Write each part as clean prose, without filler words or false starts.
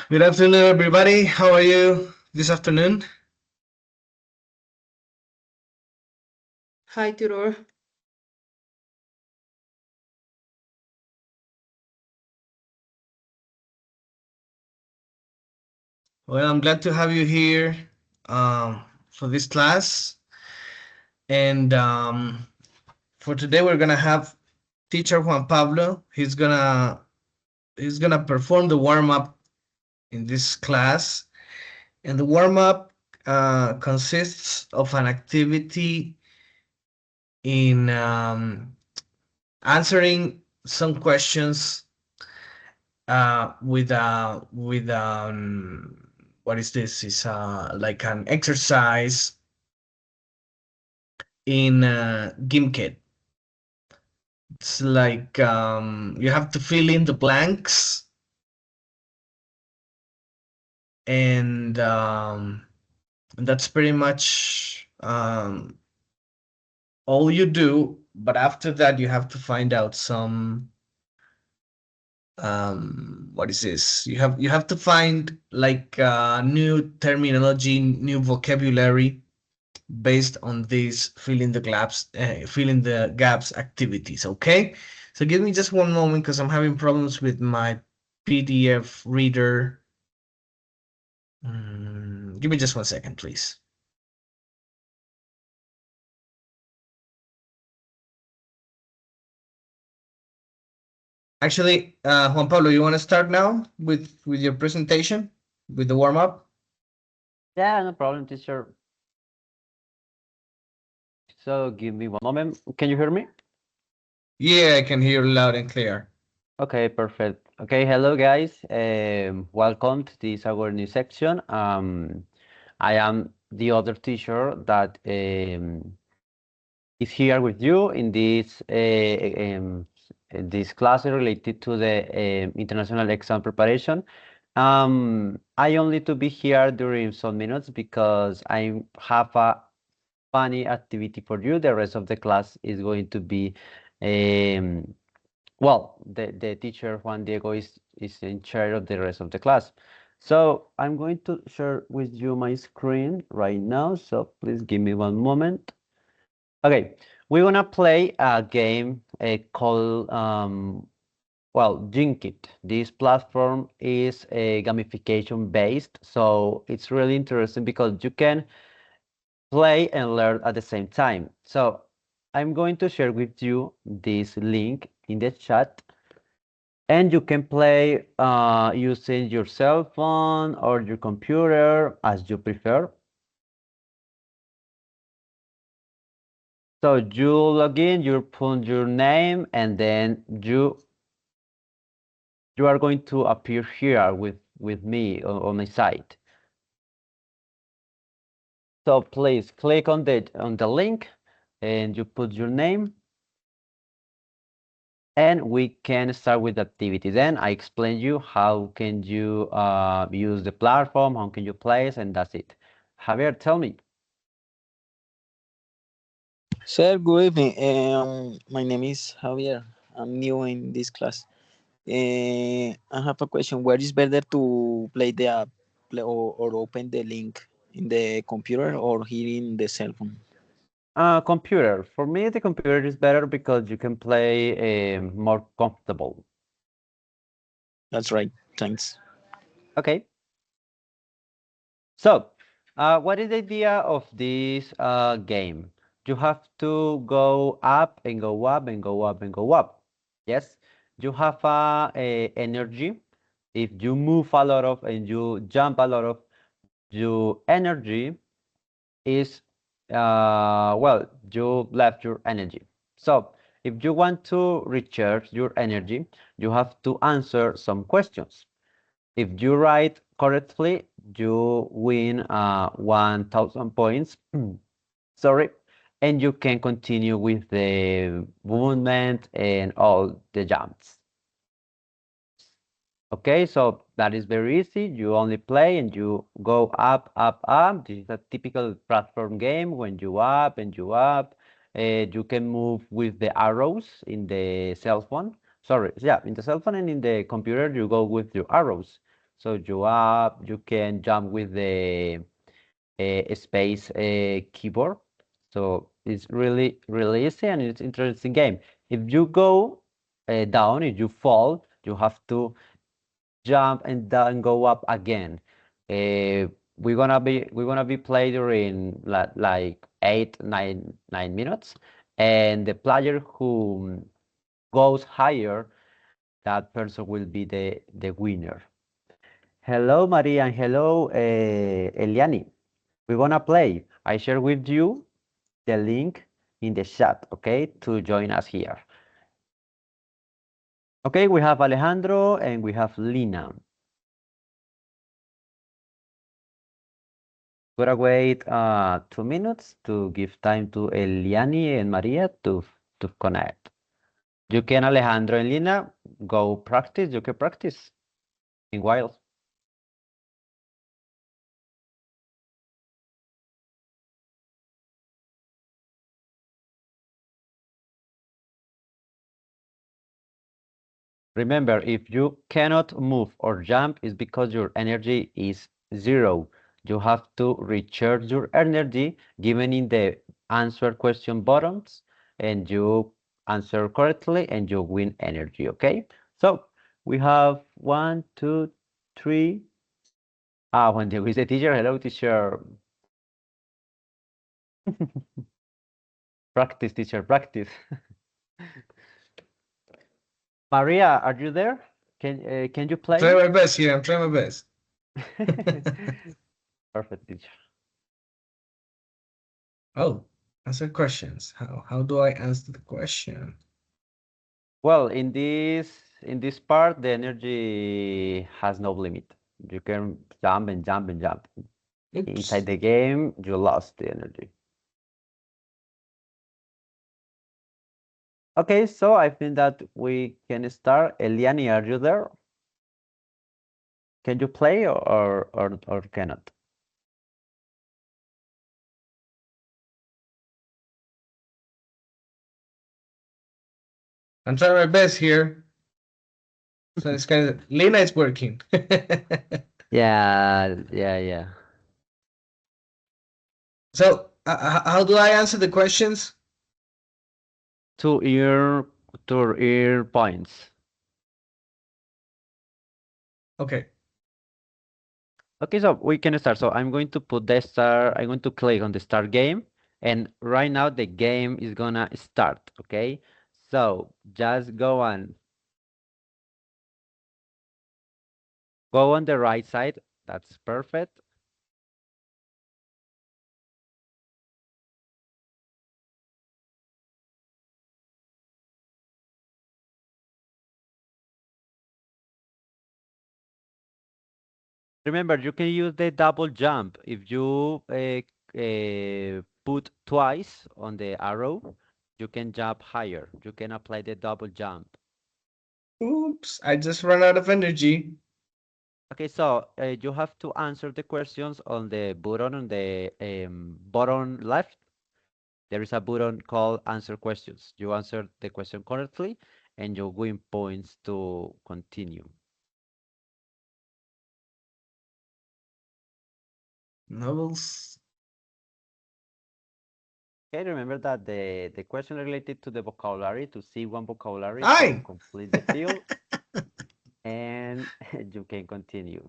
Good afternoon, everybody. How are you this afternoon? Hi, Tudor. Well, I'm glad to have you here for this class. And for today, we're gonna have teacher Juan Pablo. He's gonna perform the warm up in this class, and the warm up consists of an activity in answering some questions with what is this? It's like an exercise in GimKit. It's like you have to fill in the blanks, and that's pretty much all you do. But after that, you have to find out some what is this? You have to find like new terminology, new vocabulary based on these fill in the gaps activities. Okay, so give me just one moment because I'm having problems with my PDF reader. Give me just 1 second, please. Actually, Juan Pablo, you want to start now with your presentation with the warm up? Yeah, no problem, teacher. So give me one moment. Can you hear me? Yeah, I can hear you loud and clear. Okay, perfect. Okay, hello guys. Welcome to this our new section. I am the other teacher that is here with you in this class related to the international exam preparation. I only to be here during some minutes because I have a funny activity for you. The rest of the class is going to be, um, well, the teacher Juan Diego is in charge of the rest of the class. So I'm going to share with you my screen right now. So please give me one moment. Okay, we're gonna play a game called well, Jinkit. This platform is a gamification based, so it's really interesting because you can play and learn at the same time. So I'm going to share with you this link in the chat, and you can play using your cell phone or your computer as you prefer. So you log in, you put your name, and then you are going to appear here with me on my site. So please click on the link, and you put your name, and we can start with the activity. Then I explain you how can you use the platform, how can you place, and that's it. Javier, tell me. Sir, good evening. My name is Javier. I'm new in this class. I have a question. Where is better to play the app or open the link in the computer or here in the cell phone? Computer. For me, the computer is better because you can play more comfortable. That's right. Thanks. Okay. So, what is the idea of this game? You have to go up and go up and go up and go up. Yes, you have a energy. If you move a lot of and you jump a lot of, your energy is well, you left your energy. So, if you want to recharge your energy, you have to answer some questions. If you write correctly, you win 1,000 points. Sorry. And you can continue with the movement and all the jumps. Okay, so that is very easy. You only play and you go up, up, up. This is a typical platform game when you up and you up. You can move with the arrows in the cell phone. Sorry, yeah, in the cell phone and in the computer, you go with your arrows. So you can jump with the space keyboard. So it's really easy and it's interesting game. If you go down, if you fall, you have to jump and then go up again. We're gonna be playing during like 8, 9 minutes, and the player who goes higher, that person will be the winner. Hello, Maria, and hello, Eliani. We're gonna play. I share with you the link in the chat, okay, to join us here. Okay, we have Alejandro and we have Lina. Gonna wait 2 minutes to give time to Eliani and Maria to connect. You can, Alejandro and Lina, go practice. You can practice in while. Remember, if you cannot move or jump, it's because your energy is zero. You have to recharge your energy given in the answer question buttons, and you answer correctly and you win energy, okay? So we have 1, 2, 3. When there is a teacher, hello teacher. Practice, teacher, practice. Maria, are you there? Can you Try play? my best here. I'm trying my best. Perfect, teacher. Oh, answer questions. How do I answer the question? Well, in this part, the energy has no limit. You can jump and jump and jump. Inside Oops. the game, you lost the energy. Okay, so I think that we can start. Eliani, are you there? Can you play or cannot? I'm trying my best here. So it's kind of Lena is working. Yeah, yeah, yeah. So how do I answer the questions? Two ear, two ear points. Okay. Okay, so we can start. So I'm going to put the start. I'm going to click on the start game, and right now the game is gonna start. Okay, so just go on the right side. That's perfect. Remember, you can use the double jump. If you put twice on the arrow, you can jump higher. You can apply the double jump. Oops, I just ran out of energy. Okay, so you have to answer the questions on the button on the bottom left. There is a button called answer questions. You answer the question correctly and you win points to continue. Novels. Okay, remember that the question related to the vocabulary, to see one vocabulary, so Hi. complete the field and you can continue.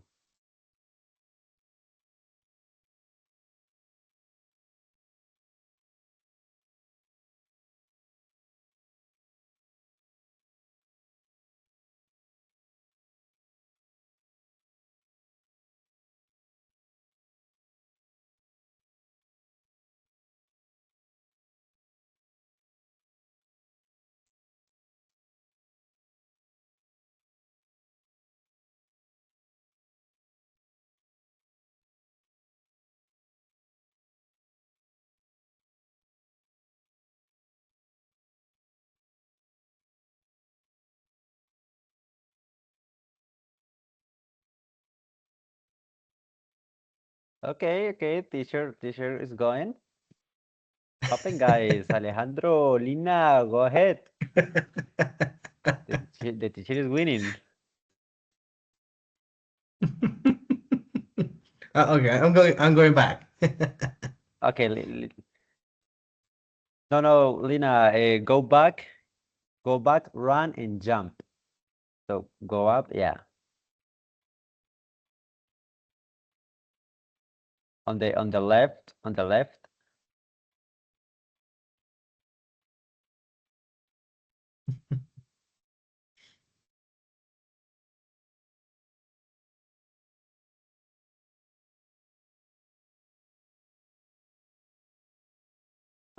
Okay, teacher is going. Open guys, Alejandro, Lina, go ahead. The teacher is winning. Okay, I'm going back. Okay, no, no, Lina, go back, run and jump. So go up, yeah, on the left.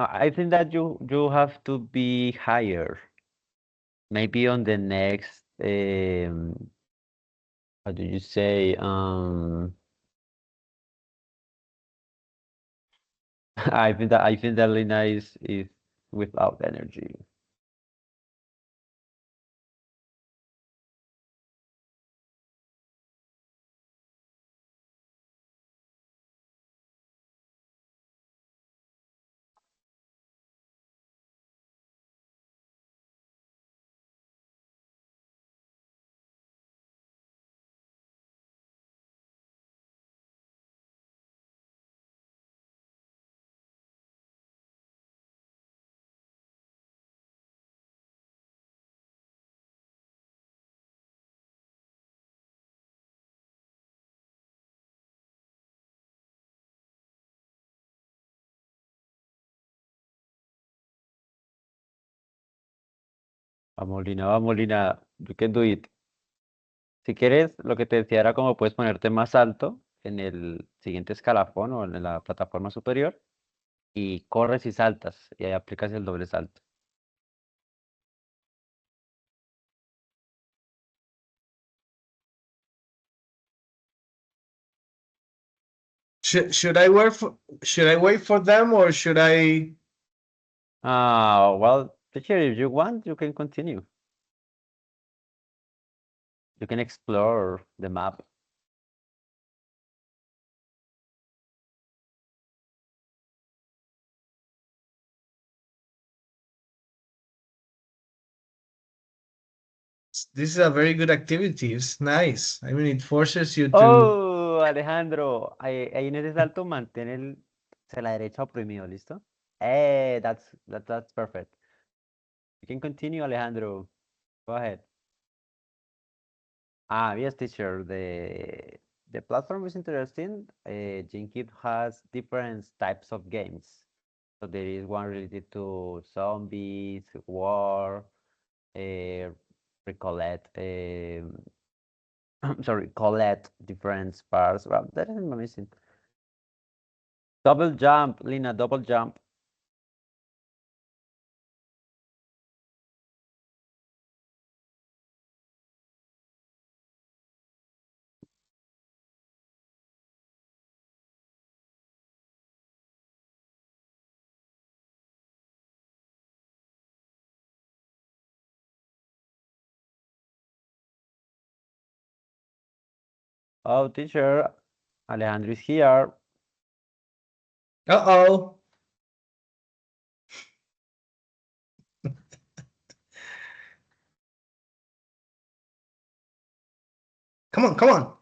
I think that you have to be higher. Maybe on the next how do you say I think that Lina is without energy. Vamos, Lina, you can do it. Si quieres, lo que te decía era como puedes ponerte más alto en el siguiente escalafón o en la plataforma superior y corres y saltas y ahí aplicas el doble salto. Should I wait for them or should I? Well, teacher, if you want, you can continue. You can explore the map. This is a very good activity. It's nice. I mean, it forces you to. Oh, Alejandro, ahí en ese salto mantén hacia la derecha oprimido, ¿listo? That's perfect. You can continue, Alejandro. Go ahead. Yes, teacher. The platform is interesting. Jinkit has different types of games. So there is one related to zombies, war, uh, recollect, sorry, collect different parts. Well, that is amazing. Double jump, Lina, double jump. Oh, teacher, Alejandro is here. Uh-oh. Come on, come on.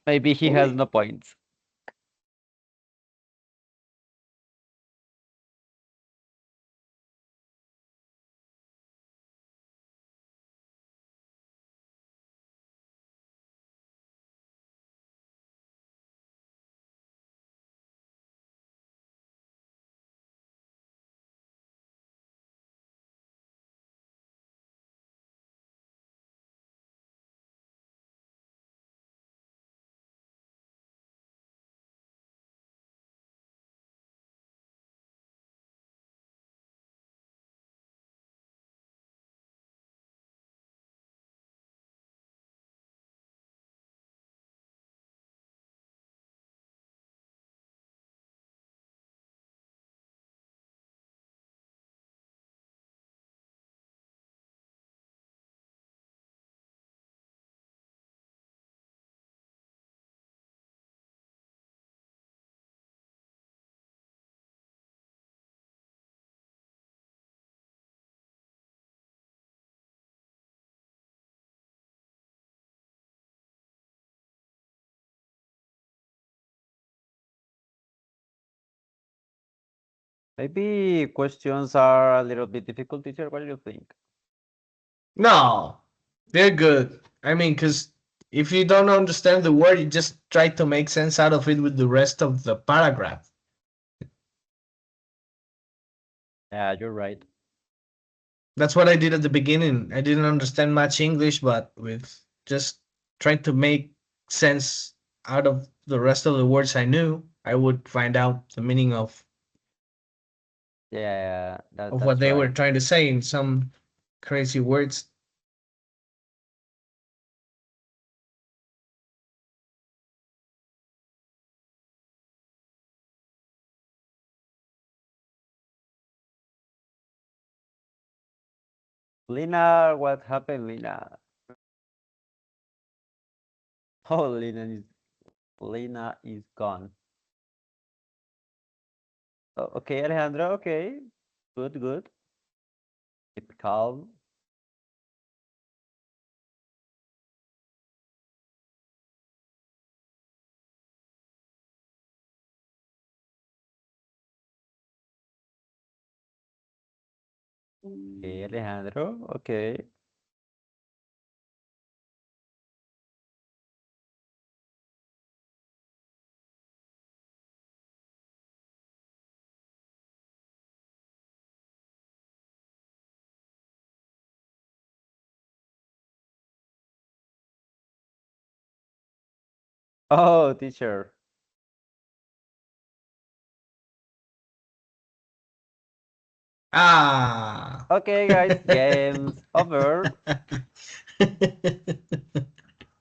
Maybe he has Moving. no points. Maybe questions are a little bit difficult, teacher. What do you think? No, they're good. I mean, because if you don't understand the word, you just try to make sense out of it with the rest of the paragraph. Yeah, you're right. That's what I did at the beginning. I didn't understand much English, but with just trying to make sense out of the rest of the words I knew, I would find out the meaning Yeah, of what that's they were right. trying to say in some crazy words. Lina, what happened, Lina? Oh, Lina is gone. Oh, okay, Alejandro. Okay, good, good. Keep calm. Okay, Alejandro. Okay. Oh, teacher. Ah. Okay, guys, game's over.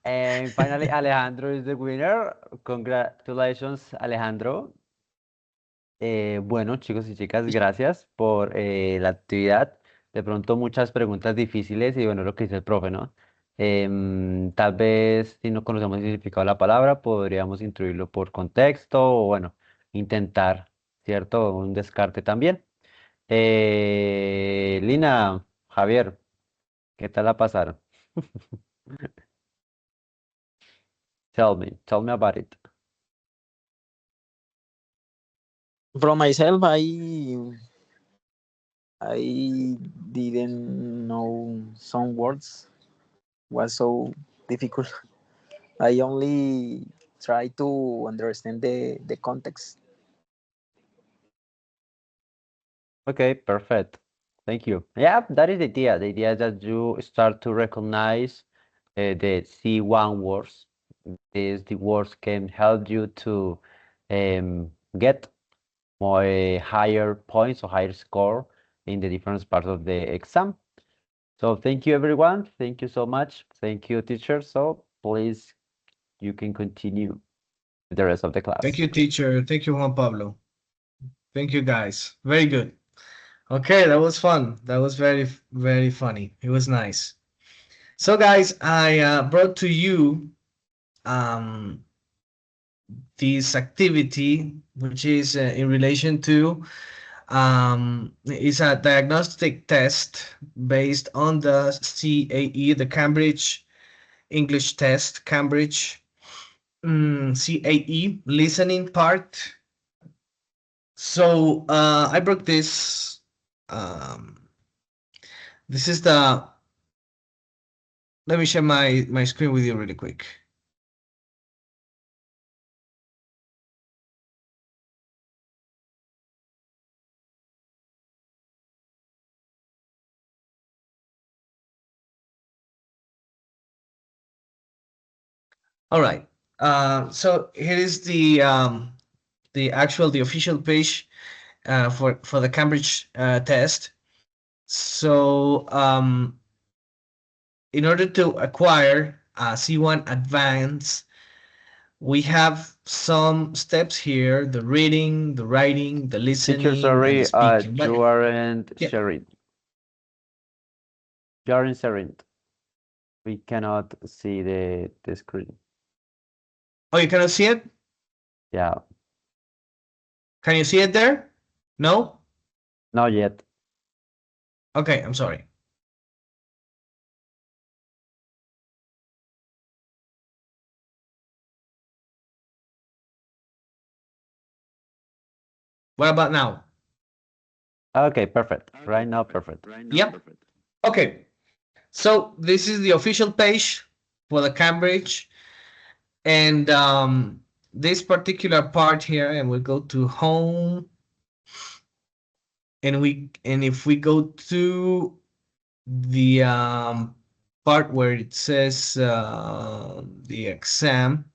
And finally, Alejandro is the winner. Congratulations, Alejandro. Bueno, chicos y chicas, gracias por la actividad. De pronto muchas preguntas difíciles y bueno, lo que dice el profe, ¿no? Tal vez si no conocemos el significado de la palabra, podríamos instruirlo por contexto o bueno, intentar, ¿cierto? Un descarte también. Lina, Javier, ¿qué tal la pasaron? Tell me about it. From myself, I didn't know some words was so difficult. I only try to understand the context. Okay, perfect. Thank you. Yeah, that is the idea. The idea is that you start to recognize the C1 words. The words can help you to get more higher points or higher score in the different parts of the exam. So thank you, everyone. Thank you so much. Thank you, teacher. So please, you can continue with the rest of the Thank class. you, teacher. Thank you, Juan Pablo. Thank you, guys. Very good. Okay, that was fun. That was very, very funny. It was nice. So, guys, I brought to you um, this activity, which is in relation to is a diagnostic test based on the CAE, the Cambridge English Test, Cambridge CAE listening part. So I brought this. Um, this is the. Let me share my screen with you really quick. All right. So here is the official page for the Cambridge test. So in order to acquire C1 Advanced, we have some steps here: the reading, the writing, the Teacher, listening, and the sorry, speaking. But you aren't yeah, sharing. You aren't sharing. We cannot see the screen. oh, you cannot see it? Yeah, Can you see it there? No? not yet. Okay, I'm sorry. What about now? Okay, perfect. Right now, perfect. Yep. Okay. So this is the official page for the Cambridge, and this particular part here, and we go to home, and if we go to the part where it says the exam,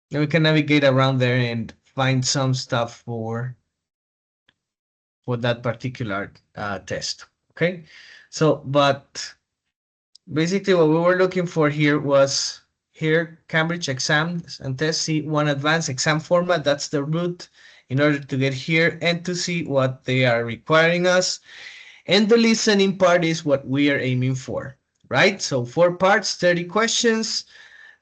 then we can navigate around there and find some stuff for that particular test. Okay, so but basically what we were looking for here was here Cambridge exams and tests C1 advanced exam format. That's the route in order to get here and to see what they are requiring us. And the listening part is what we are aiming for, right? So 4 parts, 30 questions,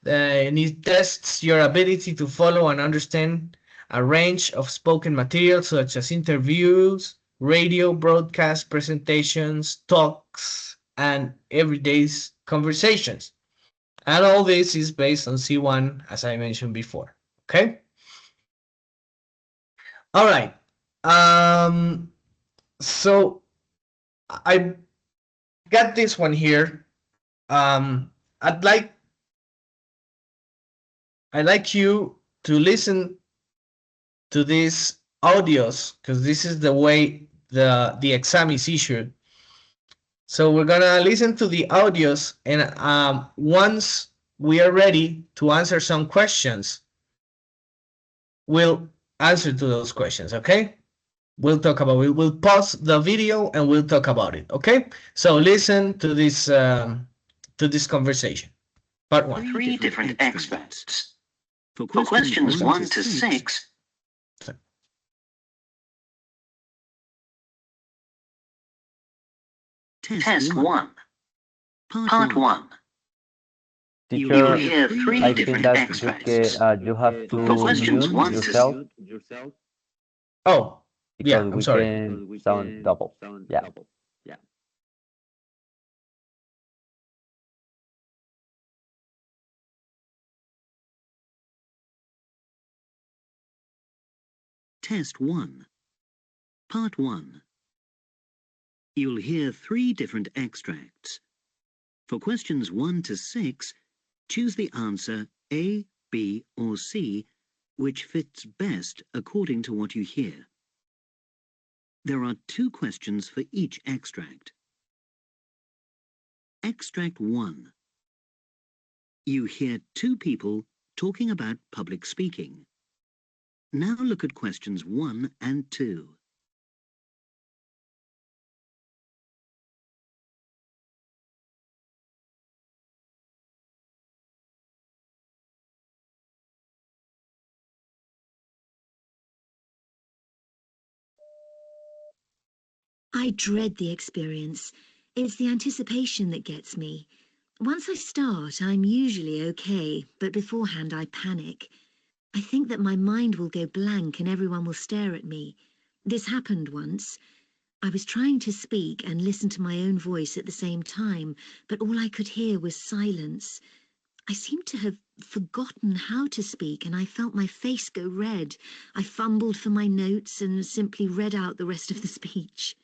and it tests your ability to follow and understand a range of spoken material such as interviews, radio, broadcast, presentations, talks, and everyday conversations. And all this is based on C1, as I mentioned before. Okay? All right. So I got this one here. Um, I'd like you to listen to these audios because this is the way the exam is issued. So we're gonna listen to the audios, and once we are ready to answer some questions, we'll answer to those questions. Okay? We'll talk about it. We'll pause the video and we'll talk about it. Okay? So listen to this conversation. Part one. Three different extracts. For questions 1 to 6, Test 1. Part 1. You will Teacher, hear 3 I think different that extracts. you have to For questions mute 1 to yourself Oh, yeah. because I'm we sorry. can sound double. Yeah. Test 1. Part 1. You'll hear 3 different extracts. For questions 1 to 6, choose the answer A, B, or C, which fits best according to what you hear. There are 2 questions for each extract. Extract 1. You hear 2 people talking about public speaking. Now look at questions 1 and 2. I dread the experience. It's the anticipation that gets me. Once I start, I'm usually okay, but beforehand I panic. I think that my mind will go blank and everyone will stare at me. This happened once. I was trying to speak and listen to my own voice at the same time, but all I could hear was silence. I seemed to have forgotten how to speak, and I felt my face go red. I fumbled for my notes and simply read out the rest of the speech.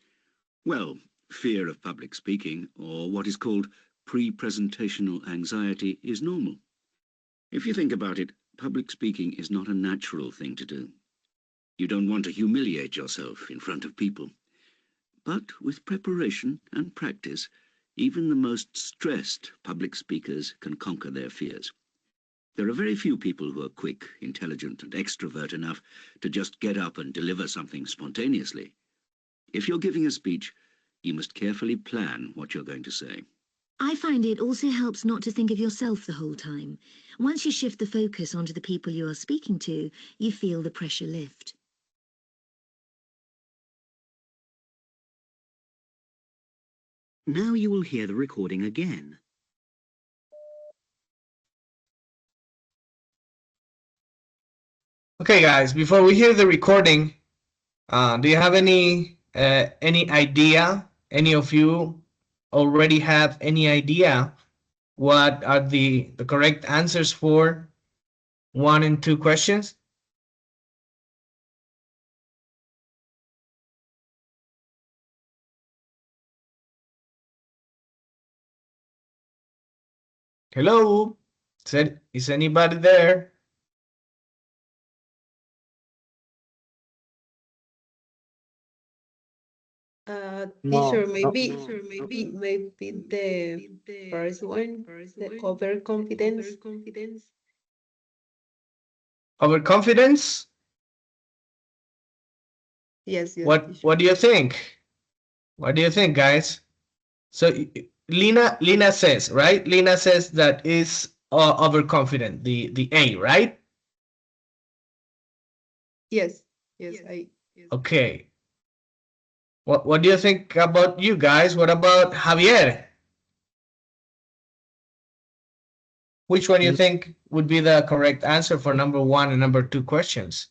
Well, fear of public speaking, or what is called pre-presentational anxiety, is normal. If you think about it, public speaking is not a natural thing to do. You don't want to humiliate yourself in front of people. But with preparation and practice, even the most stressed public speakers can conquer their fears. There are very few people who are quick, intelligent, and extrovert enough to just get up and deliver something spontaneously. If you're giving a speech, you must carefully plan what you're going to say. I find it also helps not to think of yourself the whole time. Once you shift the focus onto the people you are speaking to, you feel the pressure lift. Now you will hear the recording again. Okay, guys. Before we hear the recording, do you have any idea? Any of you already have any idea what are the correct answers for 1 and 2 questions? Hello? Is anybody there? No, Teacher, no, maybe the first one, the overconfidence. Overconfidence? Yes, What teacher. do you think? What do you think, guys? So Lina says, right? Lina says that is overconfident, the A, right? Yes, I. Okay. What do you think about you guys? What about Javier? Which one do you mm, think would be the correct answer for number 1 and number 2 questions?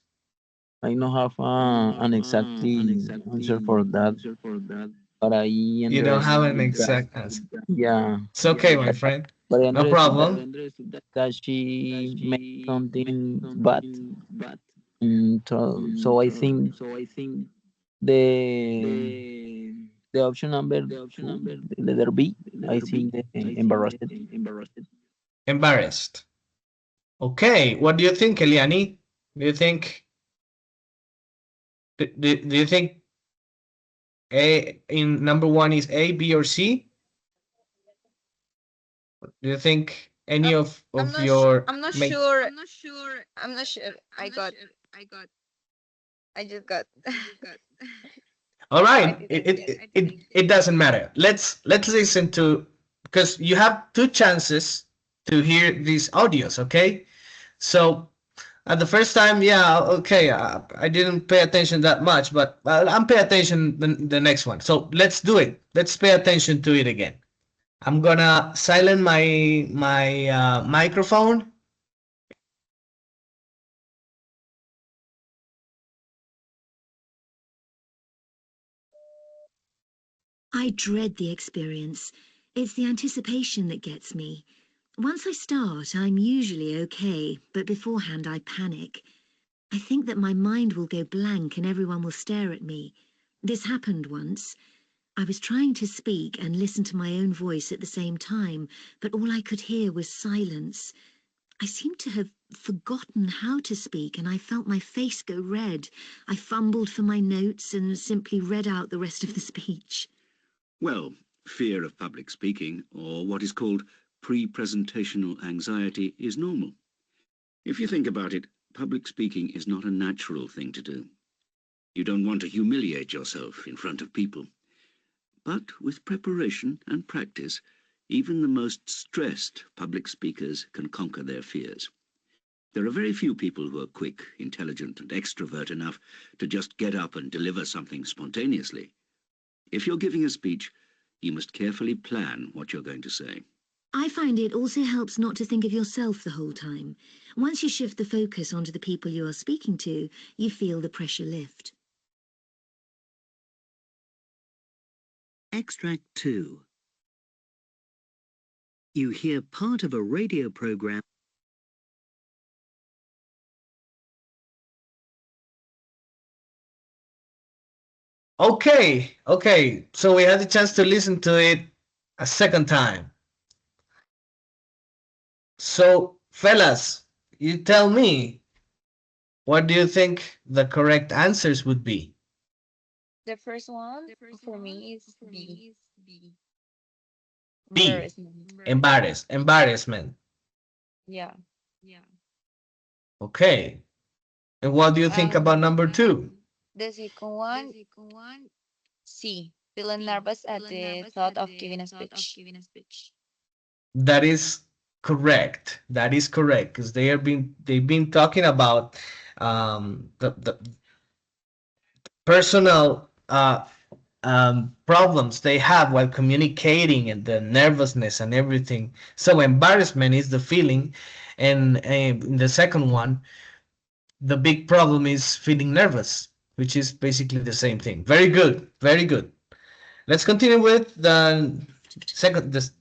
I don't have an exactly answer for that, but I You don't have an understood that. exact answer. Yeah, It's okay, my friend. but I No understood problem. that she made something bad. So I think the the option number two, the letter B, I think embarrassed. Embarrassed. Okay. What do you think, Eliani? Do you think do you think A in number 1 is A, B, or C? Do you think any of your I'm not make sure. I'm not sure. I just got. All No, I right, didn't. it doesn't matter. Let's listen to, because you have 2 chances to hear these audios, okay? So at the first time, yeah, okay, I didn't pay attention that much, but I'm pay attention the next one. So let's do it. Let's pay attention to it again. I'm gonna silence my microphone. I dread the experience. It's the anticipation that gets me. Once I start, I'm usually okay, but beforehand I panic. I think that my mind will go blank and everyone will stare at me. This happened once. I was trying to speak and listen to my own voice at the same time, but all I could hear was silence. I seemed to have forgotten how to speak, and I felt my face go red. I fumbled for my notes and simply read out the rest of the speech. Well, fear of public speaking, or what is called pre-presentational anxiety, is normal. If you think about it, public speaking is not a natural thing to do. You don't want to humiliate yourself in front of people. But with preparation and practice, even the most stressed public speakers can conquer their fears. There are very few people who are quick, intelligent, and extrovert enough to just get up and deliver something spontaneously. If you're giving a speech, you must carefully plan what you're going to say. I find it also helps not to think of yourself the whole time. Once you shift the focus onto the people you are speaking to, you feel the pressure lift. Extract 2. You hear part of a radio program. Okay. So we had the chance to listen to it a second time. So, fellas, you tell me, what do you think the correct answers would be? The first one for me is B. B. Embarrassment. Embarrassment. Yeah. Okay. And what do you think about And number 2? the second one, C. Feeling nervous at the thought of giving a speech. That is correct. That is correct, because they've been talking about the personal problems they have while communicating and the nervousness and everything. So embarrassment is the feeling, and in the second one, the big problem is feeling nervous, which is basically the same thing. Very good, very good. Let's continue with the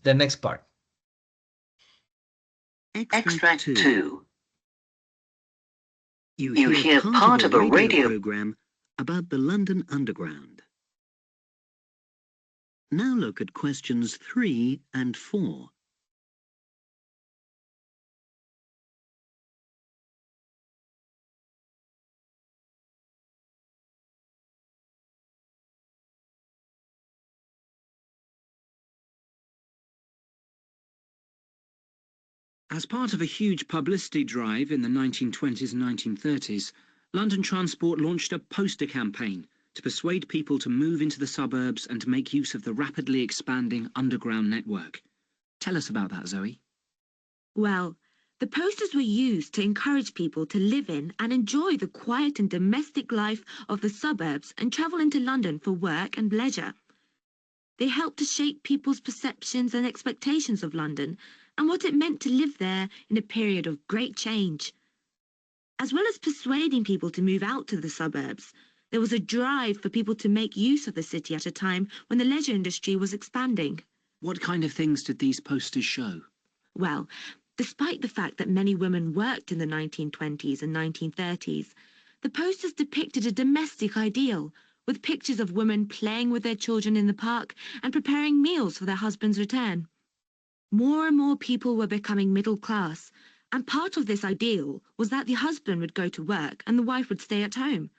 next part. Extract 2. You hear part of a radio program about the London Underground. Now look at questions 3 and 4. As part of a huge publicity drive in the 1920s and 1930s, London Transport launched a poster campaign to persuade people to move into the suburbs and to make use of the rapidly expanding underground network. Tell us about that, Zoe. Well, the posters were used to encourage people to live in and enjoy the quiet and domestic life of the suburbs and travel into London for work and leisure. They helped to shape people's perceptions and expectations of London and what it meant to live there in a period of great change. As well as persuading people to move out to the suburbs, there was a drive for people to make use of the city at a time when the leisure industry was expanding. What kind of things did these posters show? Well, despite the fact that many women worked in the 1920s and 1930s, the posters depicted a domestic ideal, with pictures of women playing with their children in the park and preparing meals for their husband's return. More and more people were becoming middle class, and part of this ideal was that the husband would go to work and the wife would stay at home,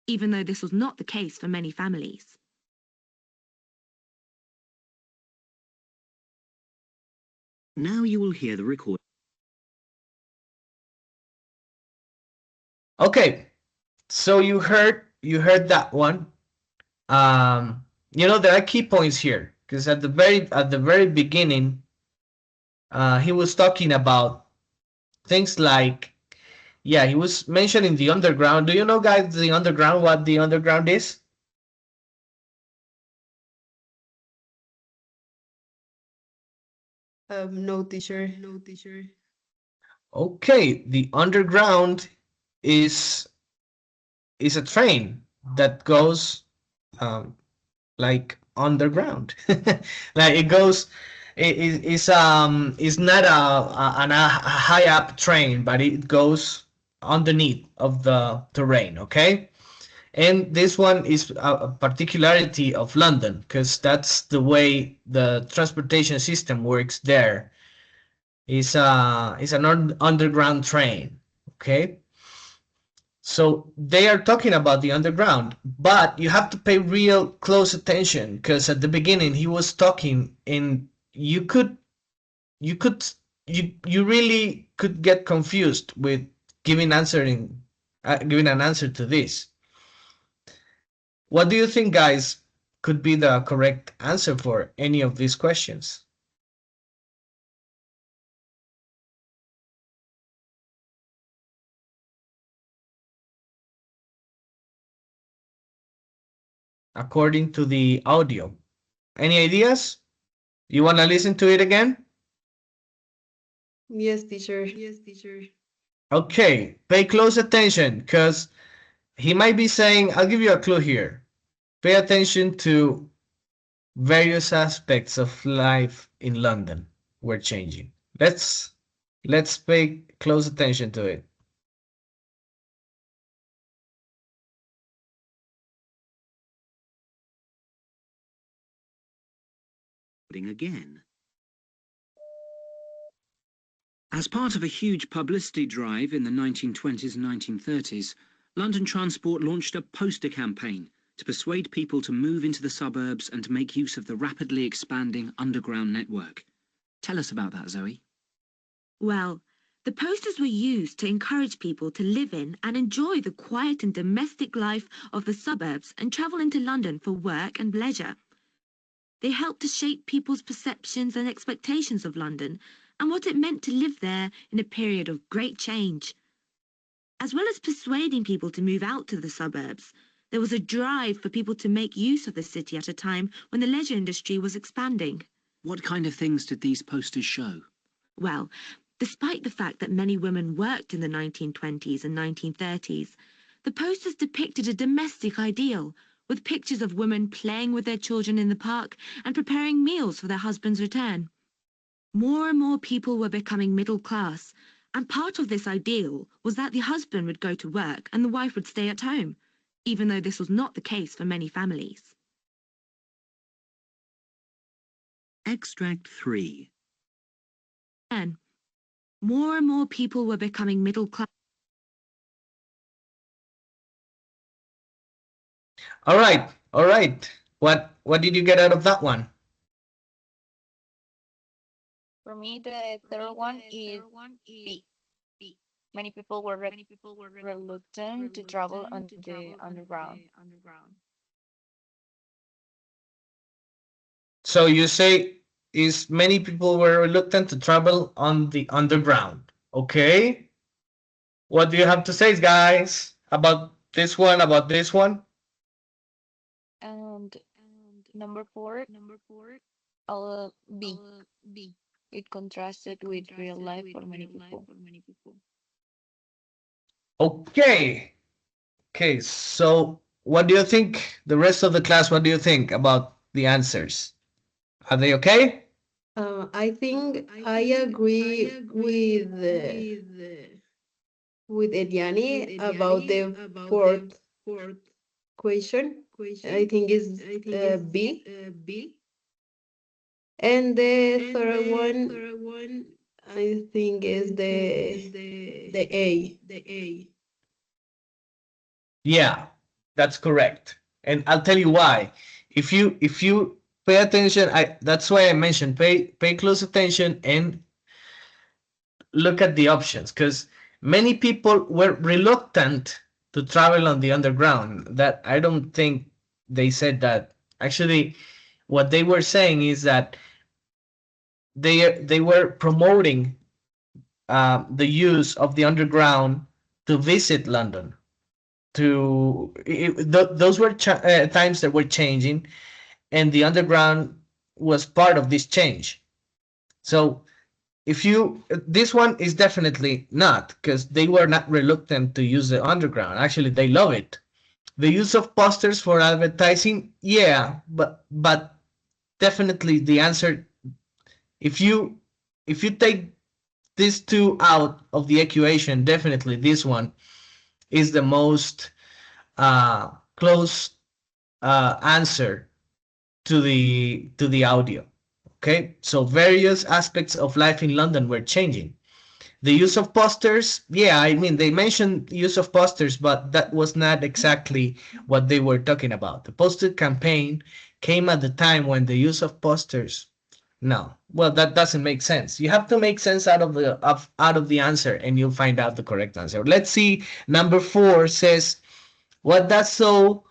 even though this was not the case for many families. Now you will hear the record. Okay, so you heard that one. There are key points here because at the very beginning, he was talking about things like, yeah, he was mentioning the underground. Do you know, guys, the underground? What the underground is? No, teacher. Okay, the underground is a train that goes like underground. Like it goes, it's not a high up train, but it goes underneath of the terrain. Okay, and this one is a particularity of London because that's the way the transportation system works there. It's an underground train. Okay, so they are talking about the underground, but you have to pay real close attention because at the beginning he was talking and you could you really could get confused with giving an answer to this. What do you think, guys, could be the correct answer for any of these questions? According to the audio. Any ideas? You want to listen to it again? Yes, teacher. Okay, pay close attention because he might be saying, I'll give you a clue here. Pay attention to various aspects of life in London were changing. Let's pay close attention to it. Again. As part of a huge publicity drive in the 1920s and 1930s, London Transport launched a poster campaign to persuade people to move into the suburbs and to make use of the rapidly expanding underground network. Tell us about that, Zoe. Well, the posters were used to encourage people to live in and enjoy the quiet and domestic life of the suburbs and travel into London for work and leisure. They helped to shape people's perceptions and expectations of London and what it meant to live there in a period of great change. As well as persuading people to move out to the suburbs, there was a drive for people to make use of the city at a time when the leisure industry was expanding. What kind of things did these posters show? Well, despite the fact that many women worked in the 1920s and 1930s, the posters depicted a domestic ideal, with pictures of women playing with their children in the park and preparing meals for their husband's return. More and more people were becoming middle class, And part of this ideal was that the husband would go to work and the wife would stay at home, even though this was not the case for many families. Extract 3. Then, more and more people were becoming middle class. All right, all right. What did you get out of that one? For me, the third one is B. Many people were reluctant to travel on the underground. So you say is many people were reluctant to travel on the underground. Okay. What do you have to say, guys, about this one, about this one? And number four, uh, B. It contrasted with real life for many people. Okay. Okay, so what do you think? The rest of the class, what do you think about the answers? Are they okay? I think I agree with Eliani about the fourth question. I think is B. And the third one, I think is the A. Yeah, that's correct. And I'll tell you why. If you pay attention, that's why I mentioned pay close attention and look at the options because many people were reluctant to travel on the underground. That I don't think they said that. Actually, what they were saying is that they were promoting the use of the underground to visit London. Those were times that were changing, and the underground was part of this change. So if you this one is definitely not because they were not reluctant to use the underground. Actually, they love it. The use of posters for advertising, yeah, but definitely the answer if you take these two out of the equation, definitely this one is the most close answer to the audio. Okay, so various aspects of life in London were changing. The use of posters, yeah, I mean they mentioned use of posters, but that was not exactly what they were talking about. The poster campaign came at the time when the use of posters. No, well, that doesn't make sense. You have to make sense out of the answer, and you'll find out the correct answer. Let's see. Number 4 says, "What does so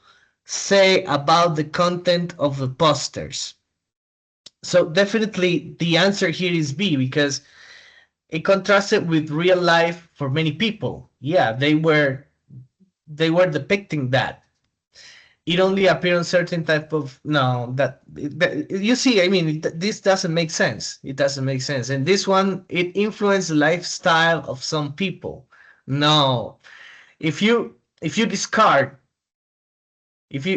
say about the content of the posters?" So definitely the answer here is B because it contrasted with real life for many people. Yeah, they were depicting that. It only appeared on certain type of no that you see. I mean, this doesn't make sense. It doesn't make sense. And this one, it influenced the lifestyle of some people. No, if you discard if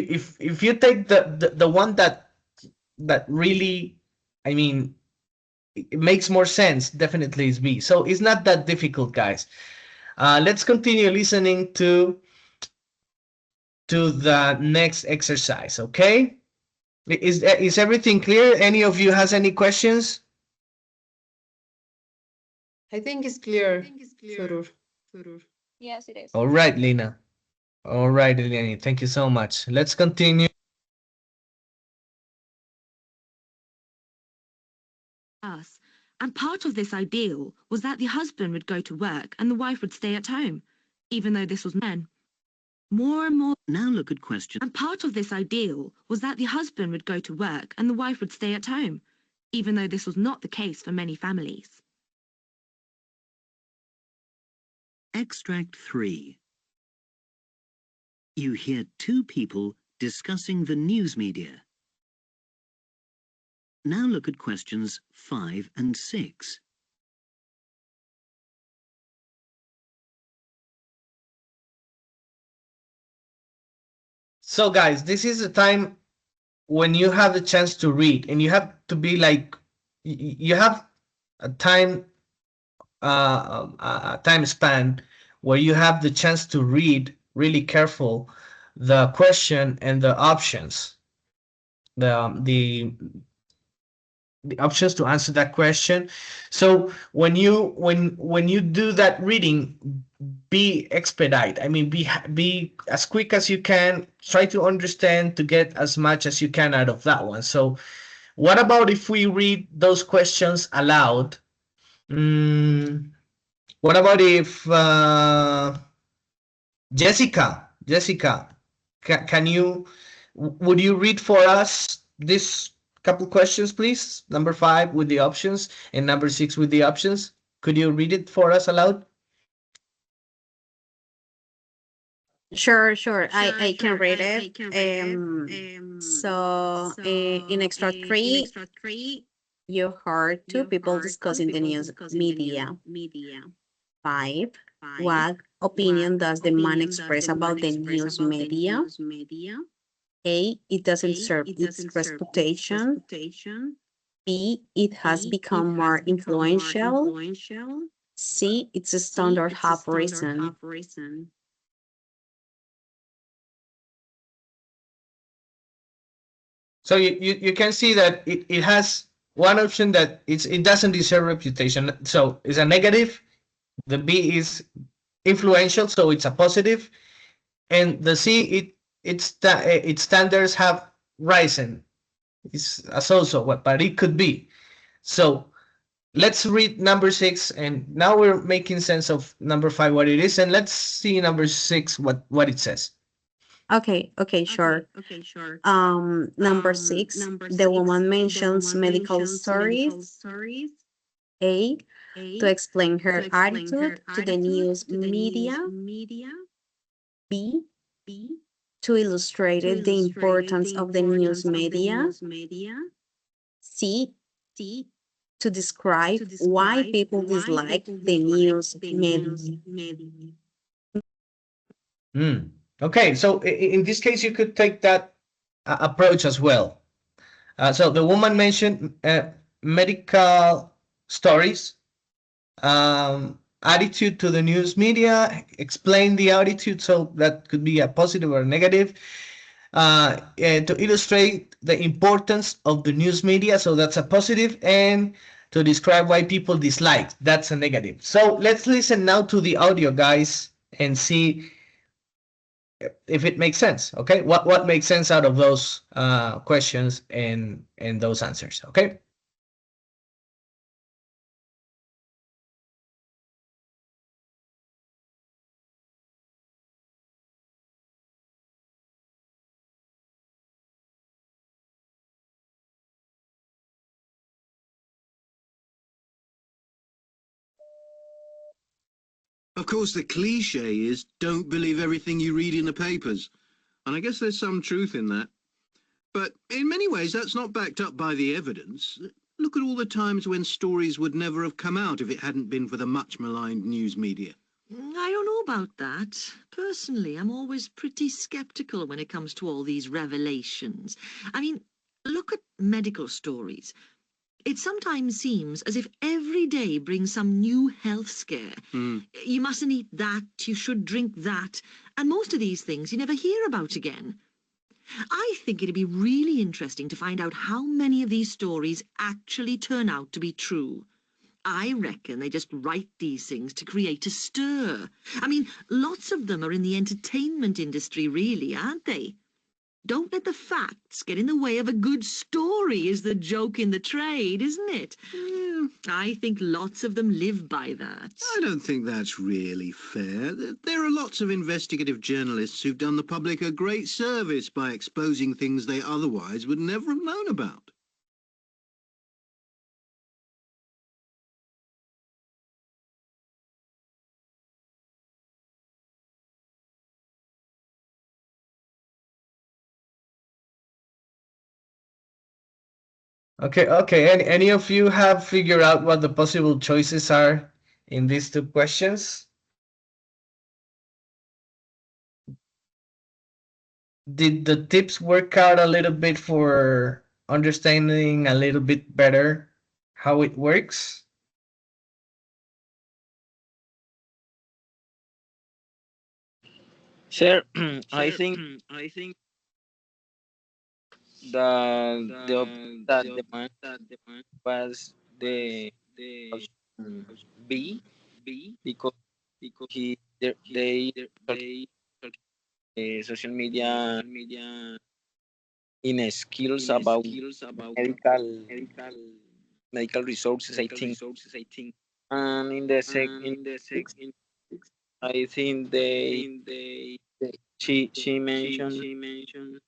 you take the one that really, I mean, it makes more sense, definitely is B. So it's not that difficult, guys. Let's continue listening to the next exercise, okay? Is everything clear? Any of you has any questions? I think it's clear, Surur. Yes, it is. All right, Lina. All right, Eliani. Thank you so much. Let's continue. Us. And part of this ideal was that the husband would go to work and the wife would stay at home, even though this was men. More and more. Now look at question. And part of this ideal was that the husband would go to work and the wife would stay at home, even though this was not the case for many families. Extract 3. You hear two people discussing the news media. Now look at questions 5 and 6. So, guys, this is the time when you have the chance to read, and you have to be like, you have a time time span where you have the chance to read really careful the question and the options, the options to answer that question. So when you do that reading, be expedite. I mean, be as quick as you can. Try to understand to get as much as you can out of that one. So what about if we read those questions aloud? Mm, what about if Jessica, can you would you read for us this couple questions, please? Number 5 with the options and number 6 with the options. Could you read it for us aloud? Sure. I can read it. In extra three, you heard two people discussing the news media. 5. What opinion does the man express about the news media? A. It doesn't serve its reputation. B. It has become more influential. C. It's a standard half reason. So you can see that it has one option that it doesn't deserve reputation. So it's a negative. The B is influential, so it's a positive. And the C, its standards have risen. It's as also what, but it could be. So let's read number 6, and now we're making sense of number 5 what it is, and let's see number 6 what it says. Okay, sure. Number 6, the woman mentions medical stories. A. To explain her attitude to the news media. B. To illustrate the importance of the news media. C. To describe why people dislike the news media. Okay, so in this case, you could take that approach as well. So the woman mentioned medical stories, attitude to the news media, explain the attitude, so that could be a positive or a negative. And to illustrate the importance of the news media, so that's a positive, and to describe why people dislike, that's a negative. So let's listen now to the audio, guys, and see if it makes sense. Okay, what makes sense out of those questions and those answers. Okay. Of course, the cliche is don't believe everything you read in the papers. And I guess there's some truth in that. But in many ways, that's not backed up by the evidence. Look at all the times when stories would never have come out if it hadn't been for the much maligned news media. I don't know about that. Personally, I'm always pretty skeptical when it comes to all these revelations. I mean, look at medical stories. It sometimes seems as if every day brings some new health scare. You mustn't eat that, you should drink that, and most of these things you never hear about again. I think it'd be really interesting to find out how many of these stories actually turn out to be true. I reckon they just write these things to create a stir. I mean, lots of them are in the entertainment industry, really, aren't they? Don't let the facts get in the way of a good story is the joke in the trade, isn't it? I think lots of them live by that. I don't think that's really fair. There are lots of investigative journalists who've done the public a great service by exposing things they otherwise would never have known about. Okay. Any of you have figured out what the possible choices are in these 2 questions? Did the tips work out a little bit for understanding a little bit better how it works? Sir, I think the option that the man was the option B because they talk social media in skills about medical medical resources. I think, and in the in six, I think she mentioned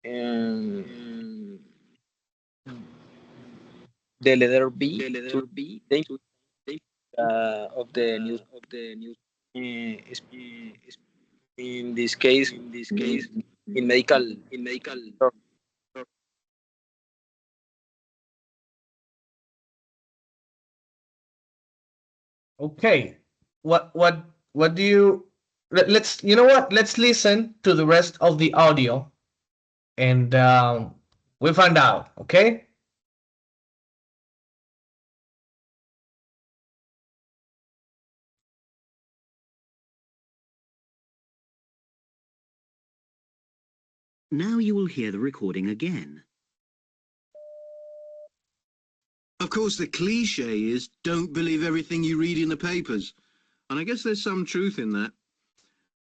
um, the letter B to the of the news. Is in this case in medical. Okay. What do you let's you know what? Let's listen to the rest of the audio and we find out, okay? Now you will hear the recording again. Of course, the cliche is don't believe everything you read in the papers. And I guess there's some truth in that.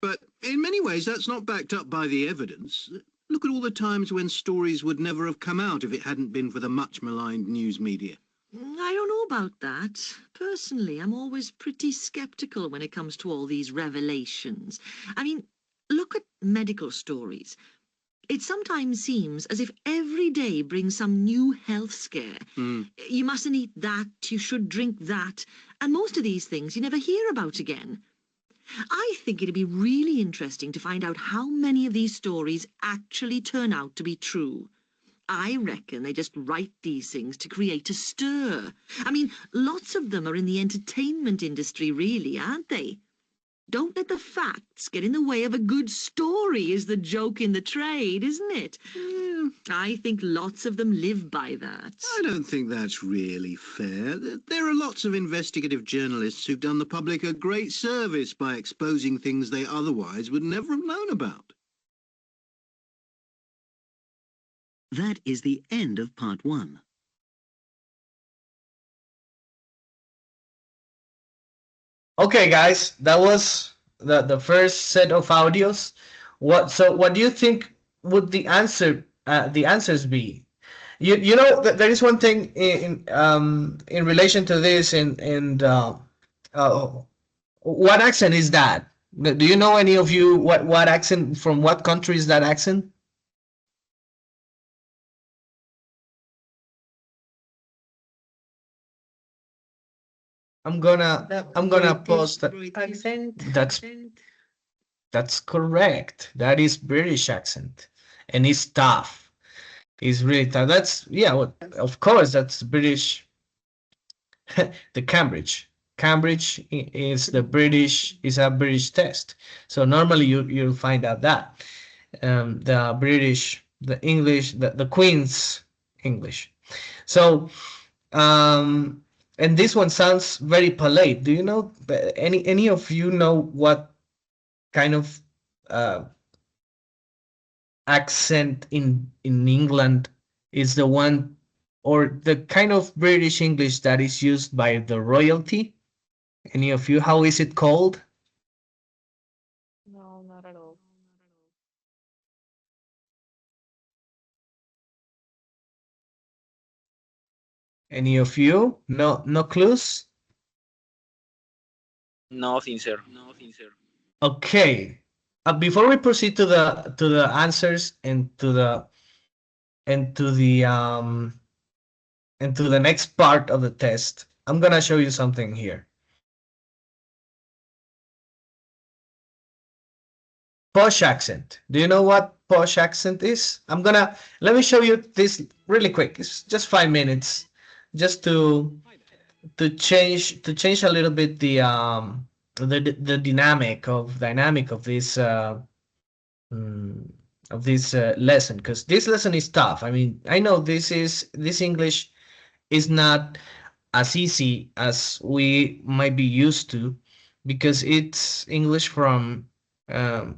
But in many ways, that's not backed up by the evidence. Look at all the times when stories would never have come out if it hadn't been for the much maligned news media. I don't know about that. Personally, I'm always pretty skeptical when it comes to all these revelations. I mean, look at medical stories. It sometimes seems as if every day brings some new health scare. You mustn't eat that, you should drink that, and most of these things you never hear about again. I think it'd be really interesting to find out how many of these stories actually turn out to be true. I reckon they just write these things to create a stir. I mean, lots of them are in the entertainment industry, really, aren't they? Don't let the facts get in the way of a good story is the joke in the trade, isn't it? I think lots of them live by that. I don't think that's really fair. There are lots of investigative journalists who've done the public a great service by exposing things they otherwise would never have known about. That is the end of part 1. Okay, guys, that was the first set of audios. What do you think would the answers be? You know there is one thing in relation to this uh, what accent is that? Do you know any of you what accent from what country is that accent? I'm gonna British post that. accent. That's correct. That is British accent, and it's tough. It's really tough. That's yeah. Well, of course, that's British. The Cambridge is the British is a British test. So normally you'll find out that the British, the English, the Queen's English. So um, and this one sounds very polite. Do you know any of you know what kind of uh, accent in England is the one or the kind of British English that is used by the royalty? Any of you? How is it called? No, not at all. Any of you? No, no clues. Nothing, sir. Okay. Before we proceed to the answers and to the and to the next part of the test, I'm gonna show you something here. Posh accent. Do you know what posh accent is? Let me show you this really quick. It's just 5 minutes, just to change a little bit the dynamic mm, of this lesson, because this lesson is tough. I mean, I know this English is not as easy as we might be used to, because it's English from um,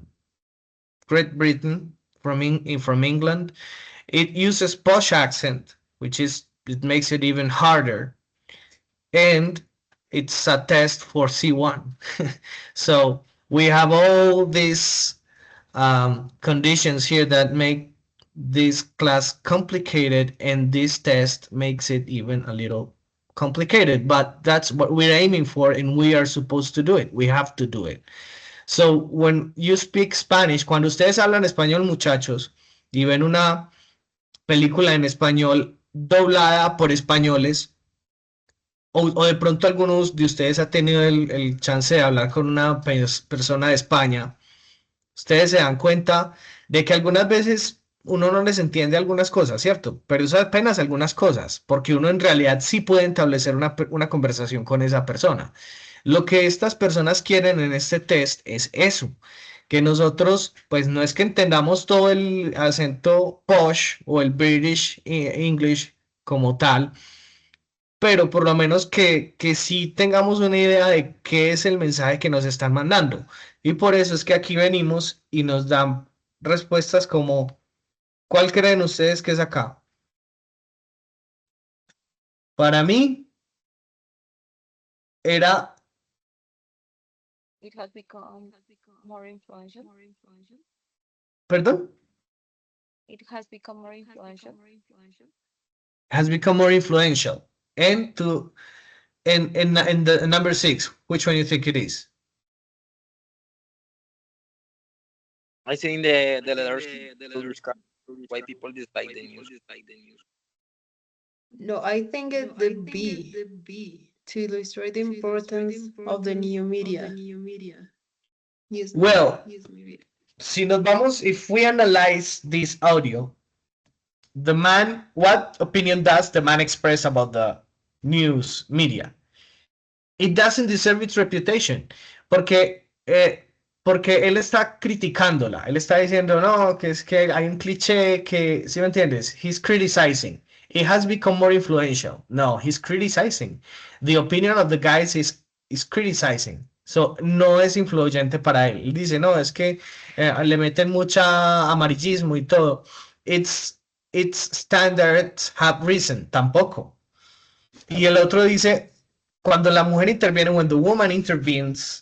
Great Britain, from England. It uses posh accent, which is it makes it even harder, and it's a test for C1. So we have all these conditions here that make this class complicated, and this test makes it even a little complicated, but that's what we're aiming for, and we are supposed to do it. We have to do it. So when you speak Spanish, cuando ustedes hablan español, muchachos, y ven una película en español doblada por españoles, o de pronto algunos de ustedes ha tenido el chance de hablar con una persona de España, ustedes se dan cuenta de que algunas veces uno no les entiende algunas cosas, ¿cierto? Pero eso apenas algunas cosas, porque uno en realidad sí puede establecer una conversación con esa persona. Lo que estas personas quieren en este test es eso, que nosotros, pues no es que entendamos todo el acento posh o el British English como tal, pero por lo menos que sí tengamos una idea de qué es el mensaje que nos están mandando. Y por eso es que aquí venimos y nos dan respuestas como, ¿cuál creen ustedes que es acá? Para mí era, It has become more influential. perdón, It has become more influential. has become more influential. And to in the number 6, which one you think it is? I think the letter C to describe why people dislike the news. No, I think it's the B, to illustrate the importance of the new media. News media. Well, si nos vamos, if we analyze this audio, the man, what opinion does the man express about the news media? It doesn't deserve its reputation, porque, porque él está criticándola, él está diciendo, no, que es que hay un cliché que, ¿sí me entiendes? He's criticizing. It has become more influential. No, he's criticizing. The opinion of the guys is criticizing. So, no es influyente para él. Él dice, no, es que le meten mucha amarillismo y todo. Its standards have risen. Tampoco. Y el otro dice, cuando la mujer interviene, when the woman interferes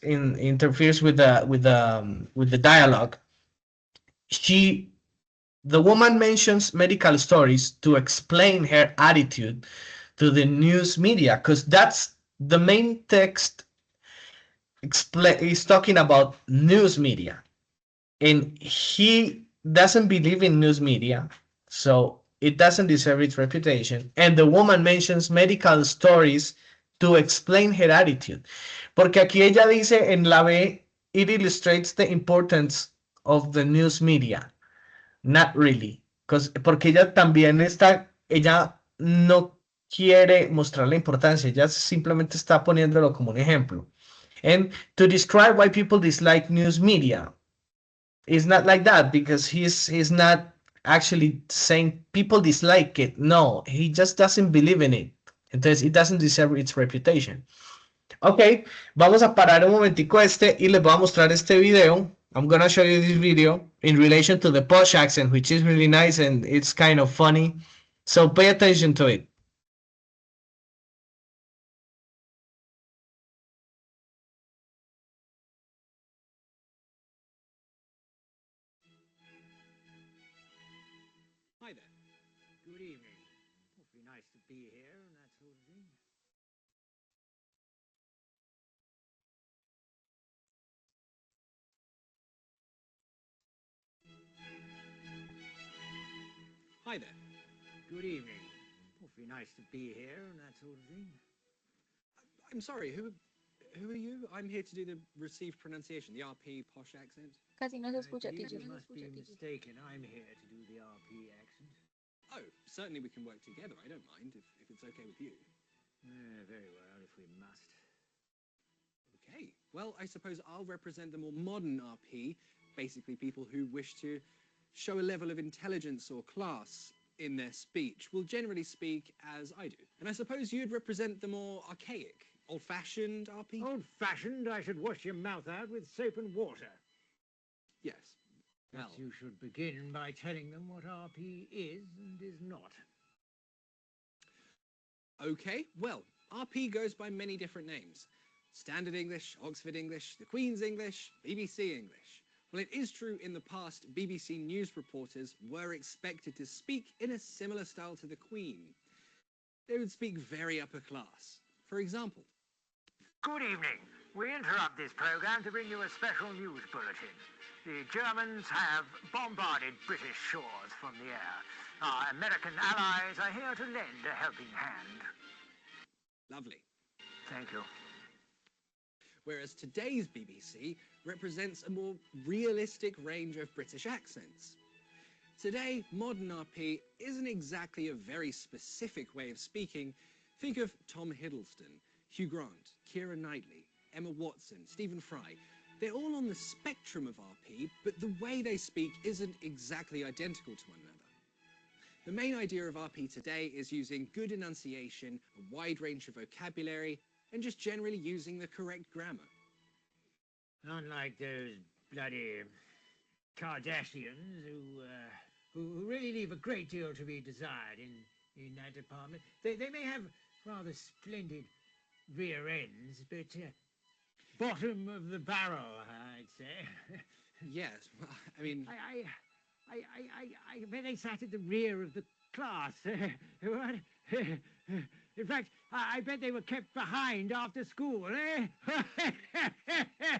with the dialogue, she the woman mentions medical stories to explain her attitude to the news media, because that's the main text is talking about news media, and he doesn't believe in news media, so it doesn't deserve its reputation. And the woman mentions medical stories to explain her attitude. Porque aquí ella dice en la B, it illustrates the importance of the news media. Not really. Porque ella también ella no quiere mostrar la importancia, ella simplemente está poniéndolo como un ejemplo. And to describe why people dislike news media, it's not like that, because he's not actually saying people dislike it. No, he just doesn't believe in it. Entonces, it doesn't deserve its reputation. Ok, vamos a parar un momentico y les voy a mostrar este video. I'm gonna show you this video in relation to the posh accent, which is really nice and it's kind of funny. So pay attention to it. Hi there. Good evening. Awfully nice to be here and that sort of thing. Hi there. Good evening. Awfully nice to be here and that sort of thing. I'm sorry, who are you? I'm here to do the received pronunciation, the RP posh accent. Casi no se escucha, You teacher. must be mistaken. I'm here to do the RP accent. Oh, certainly we can work together. I don't mind if it's okay with you. Very well, if we must. Okay, well, I suppose I'll represent the more modern RP, basically people who wish to show a level of intelligence or class in their speech will generally speak as I do. And I suppose you'd represent the more archaic, old-fashioned RP? Old-fashioned? I should wash your mouth out with soap and water. Yes. Well, you should begin by telling them what RP is and is not. Okay, well, RP goes by many different names. Standard English, Oxford English, the Queen's English, BBC English. Well, it is true in the past BBC News reporters were expected to speak in a similar style to the Queen. They would speak very upper class. For example, Good evening. We interrupt this program to bring you a special news bulletin. The Germans have bombarded British shores from the air. Our American allies are here to lend a helping hand. Lovely. Thank you. Whereas today's BBC represents a more realistic range of British accents. Today, modern RP isn't exactly a very specific way of speaking. Think of Tom Hiddleston, Hugh Grant, Keira Knightley, Emma Watson, Stephen Fry. They're all on the spectrum of RP, but the way they speak isn't exactly identical to one another. The main idea of RP today is using good enunciation, a wide range of vocabulary, and just generally using the correct grammar. Unlike those bloody Kardashians who really leave a great deal to be desired in that department. They may have rather splendid rear ends, but bottom of the barrel, I'd say. Yes, well, I mean... I bet they sat at the rear of the class. What? In fact, I bet they were kept behind after school, eh?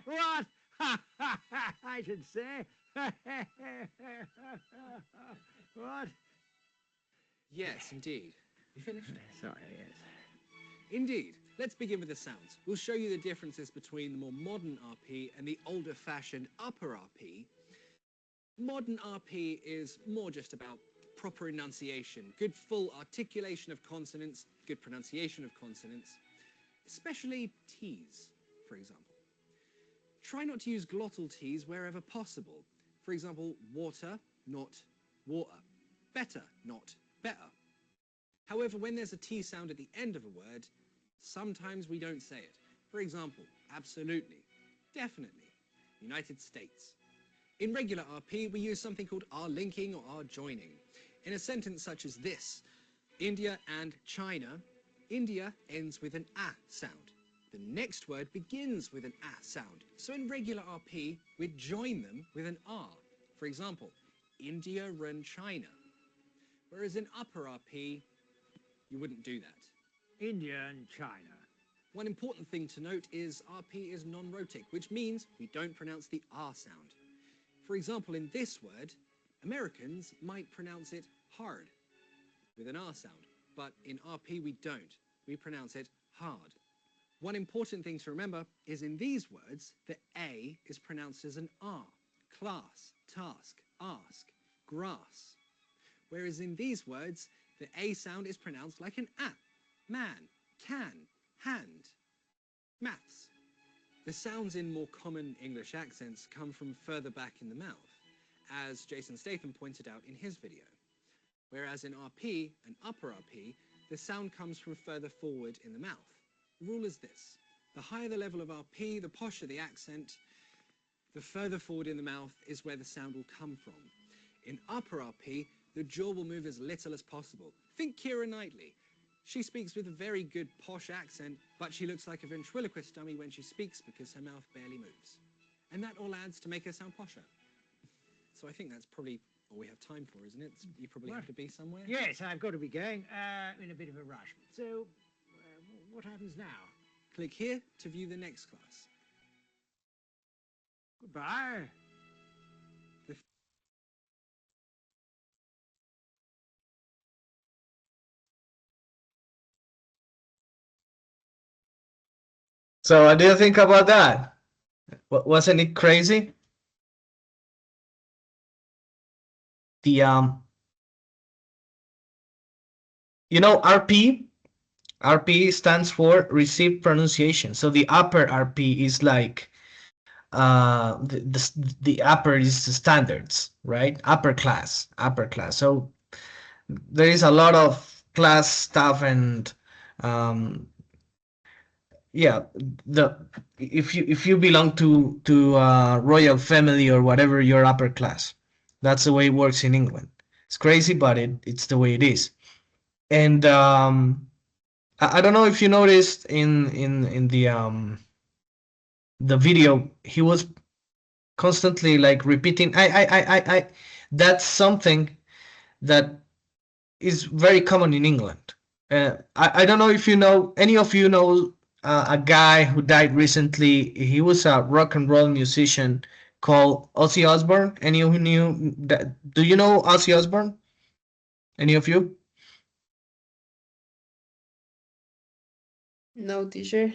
What? I should say. What? Yes, indeed. You finished? Sorry, yes. Indeed. Let's begin with the sounds. We'll show you the differences between the more modern RP and the older-fashioned upper RP. Modern RP is more just about proper enunciation, good full articulation of consonants, good pronunciation of consonants, especially T's, for example. Try not to use glottal T's wherever possible. For example, water, not water. Better, not better. However, when there's a T sound at the end of a word, sometimes we don't say it. For example, absolutely, definitely, United States. In regular RP, we use something called R-linking or R-joining. In a sentence such as this, India and China, India ends with an A sound. The next word begins with an A sound. So in regular RP, we'd join them with an R. For example, India and China. Whereas in upper RP, you wouldn't do that. India and China. One important thing to note is RP is non-rhotic, which means we don't pronounce the R sound. For example, in this word, Americans might pronounce it hard with an R sound, but in RP we don't. We pronounce it hard. One important thing to remember is in these words, the A is pronounced as an R. Class, task, ask, grass. Whereas in these words, the A sound is pronounced like an A. Man, can, hand. Maths. The sounds in more common English accents come from further back in the mouth, as Jason Statham pointed out in his video. Whereas in RP and upper RP, the sound comes from further forward in the mouth. The rule is this: the higher the level of RP, the posher the accent, the further forward in the mouth is where the sound will come from. In upper RP, the jaw will move as little as possible. Think Keira Knightley. She speaks with a very good posh accent, but she looks like a ventriloquist dummy when she speaks because her mouth barely moves. And that all adds to make her sound posher. So I think that's probably all we have time for, isn't it? You probably have to be somewhere? Yes, I've got to be going. In a bit of a rush. So, what happens now? Click here to view the next class. Goodbye. So what do you think about that? Wasn't it crazy? The you know, RP stands for received pronunciation. So the upper RP is like the upper is the standards, right? Upper class. So there is a lot of class stuff and yeah, the if you belong to royal family or whatever, you're upper class. That's the way it works in England. It's crazy, but it's the way it is. And I don't know if you noticed in the video, he was constantly like repeating, I. That's something that is very common in England. I don't know if you know, any of you know a guy who died recently. He was a rock and roll musician called Ozzy Osbourne. Any of you knew that? Do you know Ozzy Osbourne? Any of you? No, teacher.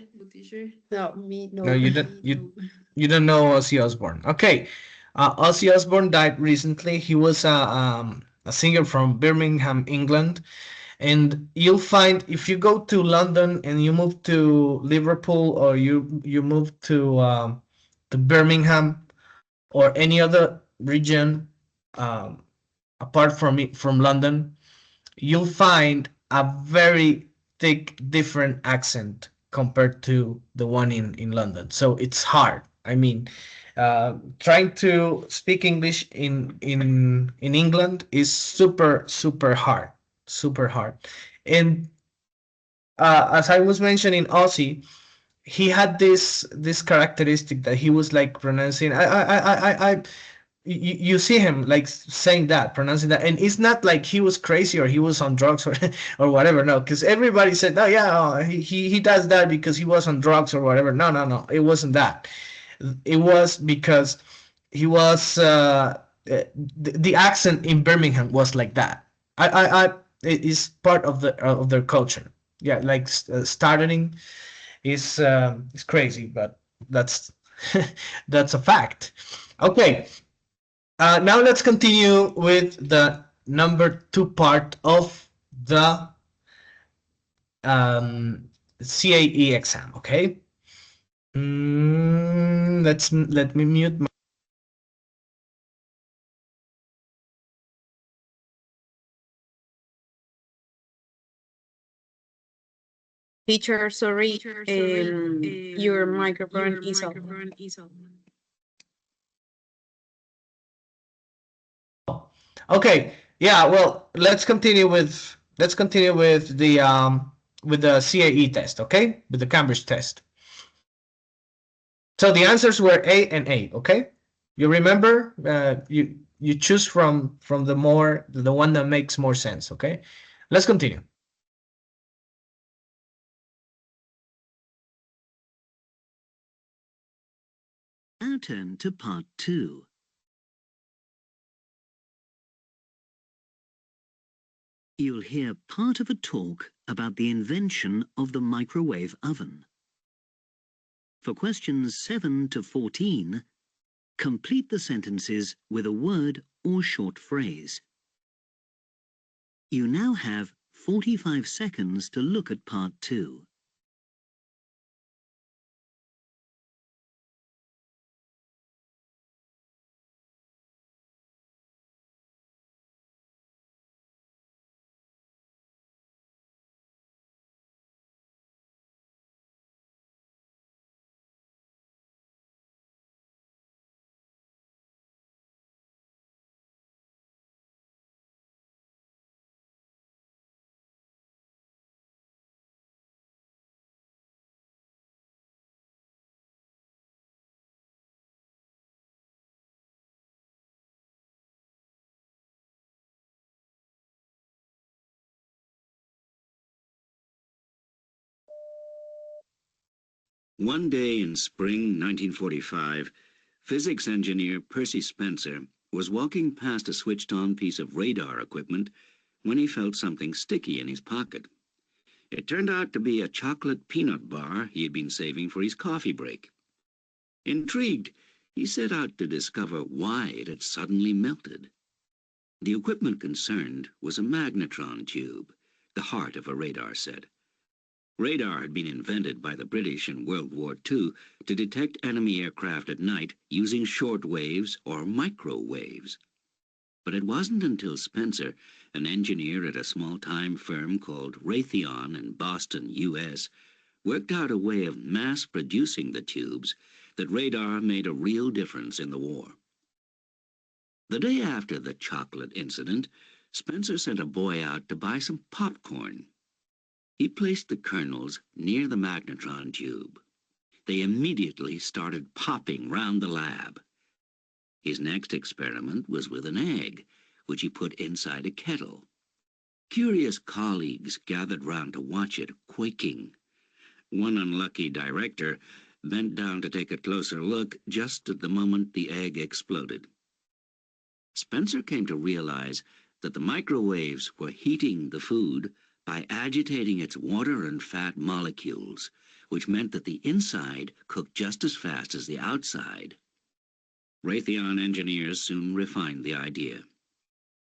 No, me, No, no. you don't know Ozzy Osbourne. Okay, Ozzy Osbourne died recently. He was a singer from Birmingham, England. And you'll find if you go to London and you move to Liverpool, or you move to Birmingham or any other region apart from London, you'll find a very thick different accent compared to the one in London. So it's hard. I mean, trying to speak English in England is super hard, super hard. And as I was mentioning, Ozzy, he had this characteristic that he was like pronouncing. You see him like saying that, pronouncing that, and it's not like he was crazy or he was on drugs or or whatever. No, because everybody said, "Oh yeah, oh, he does that because he was on drugs or whatever." No, no, no, it wasn't that. It was because he was the accent in Birmingham was like that. It is part of their culture. Yeah, like stuttering is crazy, but that's that's a fact. Okay, now let's continue with the number two part of the CAE exam. Okay, let me mute my. Teacher, sorry, your microphone is off. Okay, yeah. Well, let's continue with the CAE test. Okay, with the Cambridge test. So the answers were A and A. Okay, you remember? You choose from the one that makes more sense. Okay, let's continue. Now turn to part 2. You'll hear part of a talk about the invention of the microwave oven. For questions 7 to 14, complete the sentences with a word or short phrase. You now have 45 seconds to look at part 2. One day in spring 1945, physics engineer Percy Spencer was walking past a switched-on piece of radar equipment when he felt something sticky in his pocket. It turned out to be a chocolate peanut bar he had been saving for his coffee break. Intrigued, he set out to discover why it had suddenly melted. The equipment concerned was a magnetron tube, the heart of a radar set. Radar had been invented by the British in World War II to detect enemy aircraft at night using short waves or microwaves. But it wasn't until Spencer, an engineer at a small-time firm called Raytheon in Boston, U.S., worked out a way of mass-producing the tubes that radar made a real difference in the war. The day after the chocolate incident, Spencer sent a boy out to buy some popcorn. He placed the kernels near the magnetron tube. They immediately started popping round the lab. His next experiment was with an egg, which he put inside a kettle. Curious colleagues gathered round to watch it, quaking. One unlucky director bent down to take a closer look just at the moment the egg exploded. Spencer came to realize that the microwaves were heating the food by agitating its water and fat molecules, which meant that the inside cooked just as fast as the outside. Raytheon engineers soon refined the idea.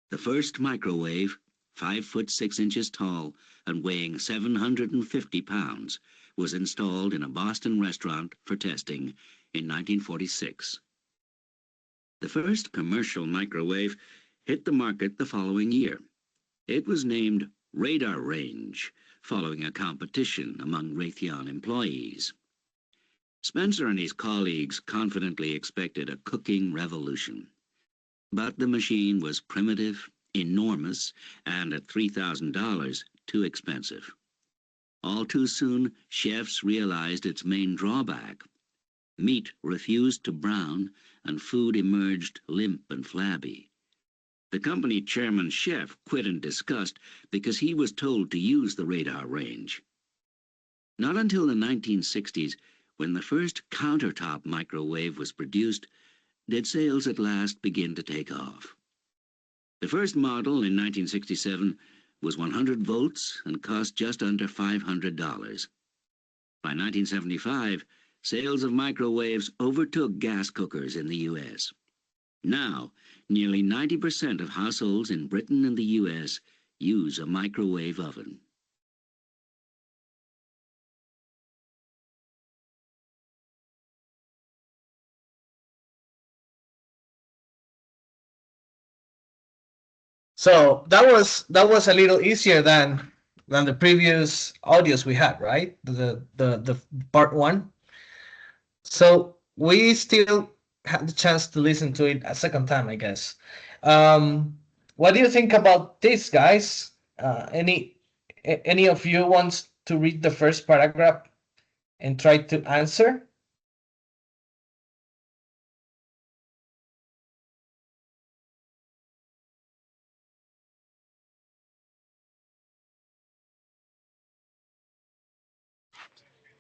The first microwave, 5 foot 6 inches tall and weighing 750 pounds, was installed in a Boston restaurant for testing in 1946. The first commercial microwave hit the market the following year. It was named Radar Range, following a competition among Raytheon employees. Spencer and his colleagues confidently expected a cooking revolution. But the machine was primitive, enormous, and at $3,000 too expensive. All too soon, chefs realized its main drawback. Meat refused to brown, and food emerged limp and flabby. The company chairman chef quit in disgust because he was told to use the radar range. Not until the 1960s, when the first countertop microwave was produced, did sales at last begin to take off. The first model in 1967 was 100 volts and cost just under $500. By 1975, sales of microwaves overtook gas cookers in the U.S. Now, nearly 90% of households in Britain and the U.S. use a microwave oven. So that was a little easier than the previous audios we had, right? The part one. So we still had the chance to listen to it a second time, I guess. What do you think about this, guys? Any of you wants to read the first paragraph and try to answer?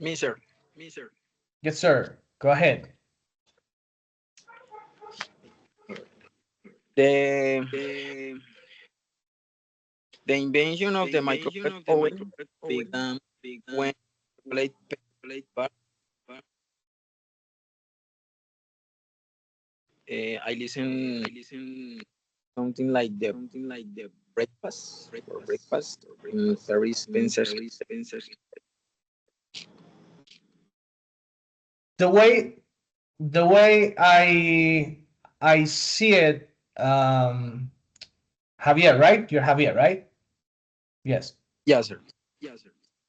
Me, sir. Yes, sir. Go ahead. The the invention of the microwave oven began when chocolate paper. I listen something like the breakfast in Paris, Spencer's. The way I see it, Javier, right? You're Javier, right? Yes. Yes, sir.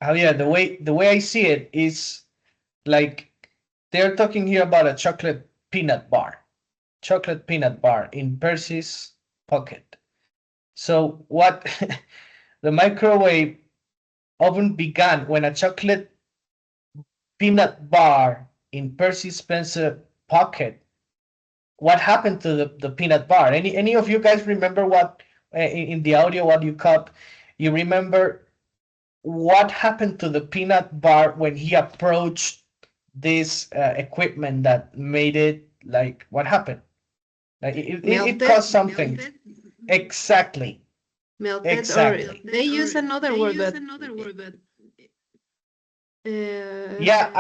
Javier, the way I see it is like they're talking here about a chocolate peanut bar in Percy's pocket. So what the microwave oven began when a chocolate peanut bar in Percy Spencer pocket. What happened to the peanut bar? Any of you guys remember what in the audio what you caught? You remember what happened to the peanut bar when he approached this equipment that made it like what happened? Like it caused something. Exactly. Melted, Exactly. or they use another word, but Yeah,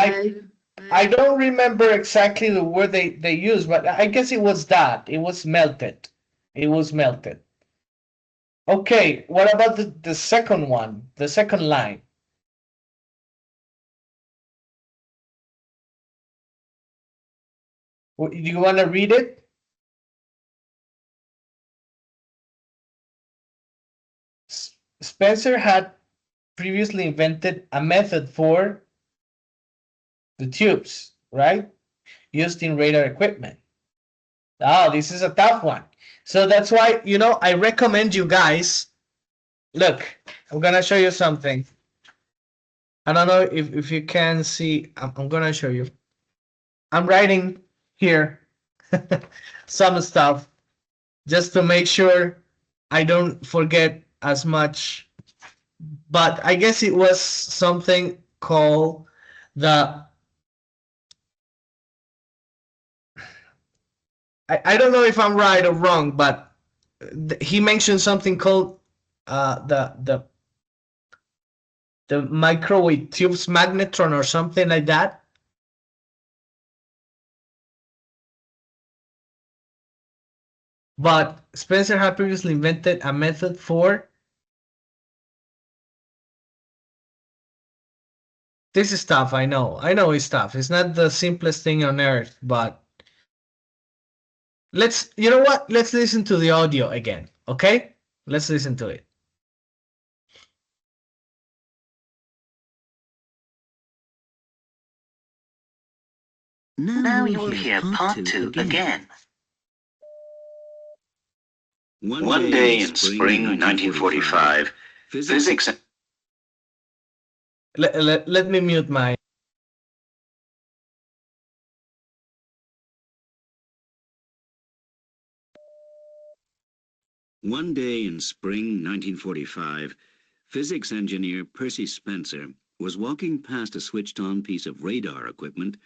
I don't remember exactly the word they used, but I guess it was that. It was melted. It was melted. Okay, what about the second one? The second line. Do you want to read it? Spencer had previously invented a method for the tubes, right? Used in radar equipment. Oh, this is a tough one. So that's why, I recommend you guys. Look, I'm gonna show you something. I don't know if you can see. I'm gonna show you. I'm writing here some stuff just to make sure I don't forget as much. But I guess it was something called the. I don't know if I'm right or wrong, but he mentioned something called the microwave tubes magnetron or something like that. But Spencer had previously invented a method for. This is tough, I know. I know it's tough. It's not the simplest thing on earth, but you know what? Let's listen to the audio again, okay? Let's listen to it. Now you will hear part two again. One day in spring 1945, physics... Let me mute my... One day in spring 1945, physics engineer Percy Spencer was walking past a switched-on piece of radar equipment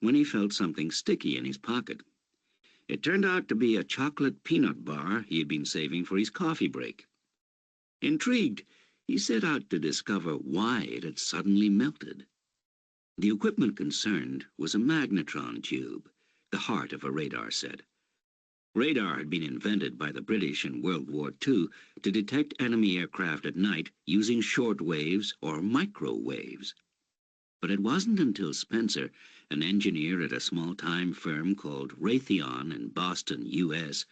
when he felt something sticky in his pocket. It turned out to be a chocolate peanut bar he had been saving for his coffee break. Intrigued, he set out to discover why it had suddenly melted. The equipment concerned was a magnetron tube, the heart of a radar set. Radar had been invented by the British in World War II to detect enemy aircraft at night using short waves or microwaves. But it wasn't until Spencer, an engineer at a small-time firm called Raytheon in Boston, U.S.,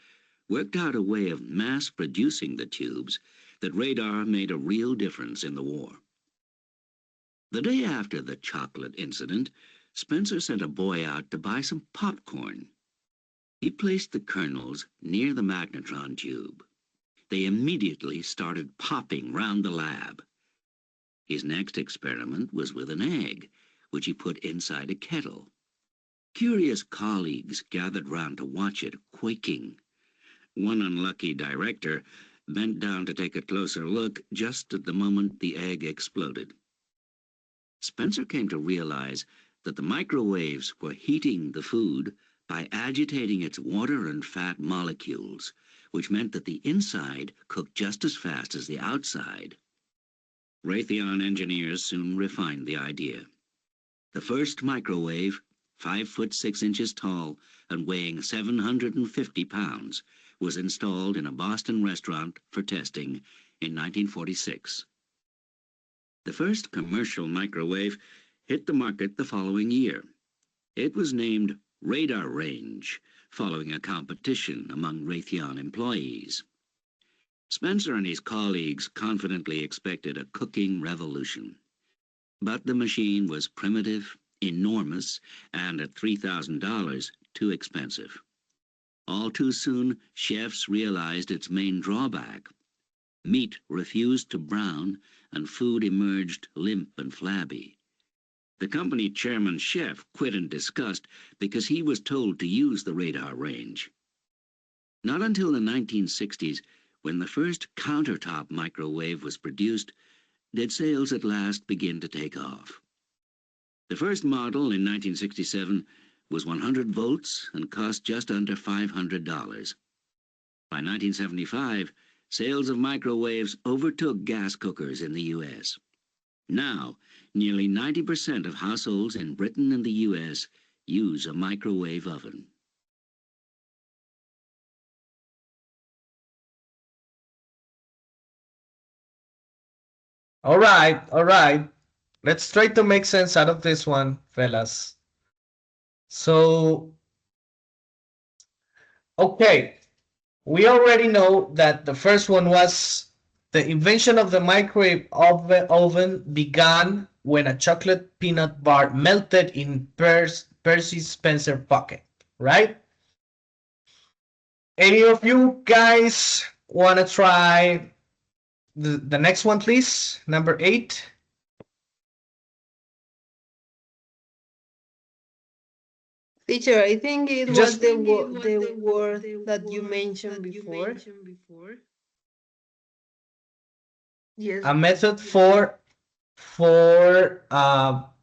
worked out a way of mass-producing the tubes that radar made a real difference in the war. The day after the chocolate incident, Spencer sent a boy out to buy some popcorn. He placed the kernels near the magnetron tube. They immediately started popping round the lab. His next experiment was with an egg, which he put inside a kettle. Curious colleagues gathered round to watch it, quaking. One unlucky director bent down to take a closer look just at the moment the egg exploded. Spencer came to realize that the microwaves were heating the food by agitating its water and fat molecules, which meant that the inside cooked just as fast as the outside. Raytheon engineers soon refined the idea. The first microwave, 5 foot 6 inches tall and weighing 750 pounds, was installed in a Boston restaurant for testing in 1946. The first commercial microwave hit the market the following year. It was named Radar Range, following a competition among Raytheon employees. Spencer and his colleagues confidently expected a cooking revolution. But the machine was primitive, enormous, and at $3,000 too expensive. All too soon, chefs realized its main drawback. Meat refused to brown, and food emerged limp and flabby. The company chairman chef quit in disgust because he was told to use the radar range. Not until the 1960s, when the first countertop microwave was produced, did sales at last begin to take off. The first model in 1967 was 100 volts and cost just under $500. By 1975, sales of microwaves overtook gas cookers in the U.S. Now, nearly 90% of households in Britain and the U.S. use a microwave oven. All right. Let's try to make sense out of this one, fellas. So, okay. We already know that the first one was the invention of the microwave oven began when a chocolate peanut bar melted in Percy Spencer pocket, right? Any of you guys want to try the next one, please? Number 8. Teacher, I think it Just was the word that you mentioned before. Yes. a method for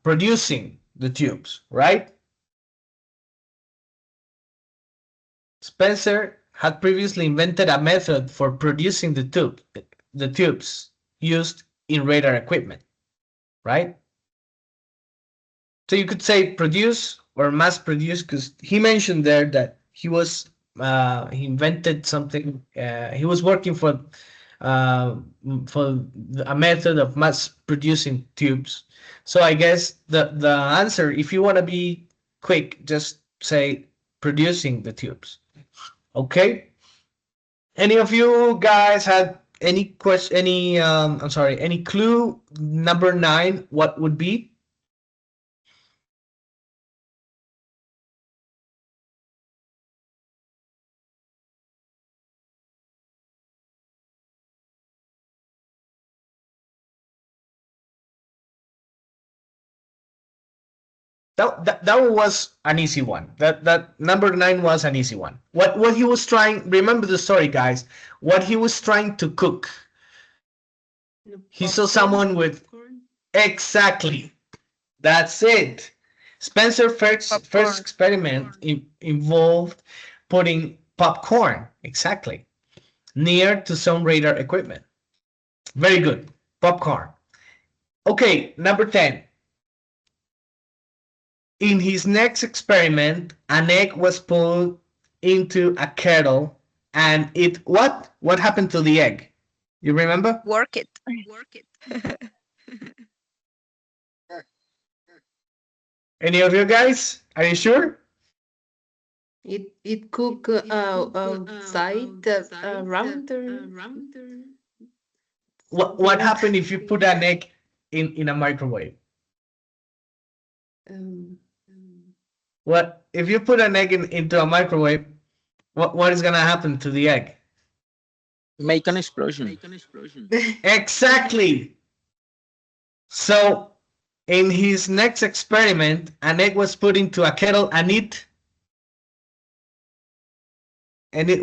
producing the tubes, right? Spencer had previously invented a method for producing the tubes used in radar equipment, right? So you could say produce or mass produce, because he mentioned there that he invented something. He was working uh, for a method of mass producing tubes. So I guess the answer, if you want to be quick, just say producing the tubes. Okay. Any of you guys had any question? I'm sorry. Any clue? Number 9. What would be? That was an easy one. That number 9 was an easy one. What he was trying? Remember the story, guys. What he was trying to cook. He saw someone with exactly. That's it. Spencer first experiment involved putting popcorn exactly near to some radar equipment. Very good. Popcorn. Okay, number 10. In his next experiment, an egg was put into a kettle and it what? What happened to the egg? You remember? Work it. Any of you guys? Are you sure? It cook outside around the What happened if you put an egg in a microwave? um, What if you put an egg into a microwave? What is gonna happen to the egg? Make an explosion. Exactly. So in his next experiment, an egg was put into a kettle and it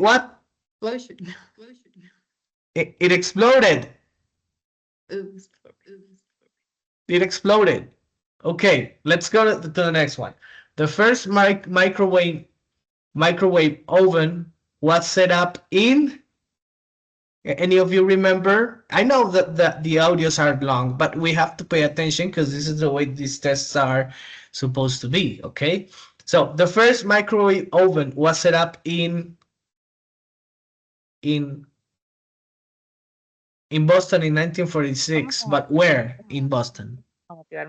what? explosion. It exploded. Oops. It exploded. Okay, let's go to the next one. The first microwave oven was set up in. Any of you remember? I know that the audios are long, but we have to pay attention because this is the way these tests are supposed to be. Okay, so the first microwave oven was set up in Boston in 1946, but where in Boston?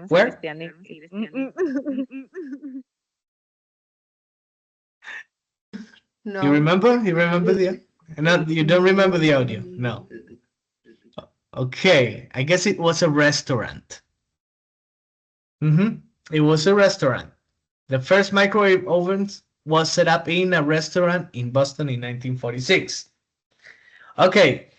Where? No. You remember? You remember the? No, you don't remember the audio. No. Okay, I guess it was a restaurant. It was a restaurant. The first microwave oven was set up in a restaurant in Boston in 1946. Okay.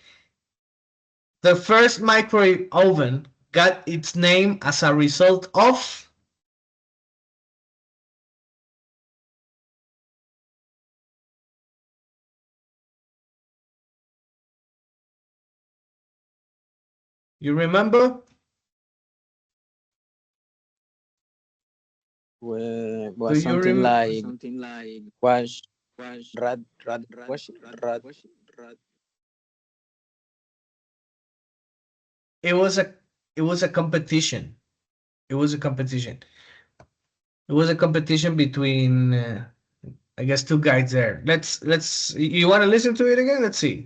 The first microwave oven got its name as a result of. You remember? Was something like wash wash rat. It was a competition. It was a competition. It was a competition between I guess two guys there. Let's you want to listen to it again? Let's see.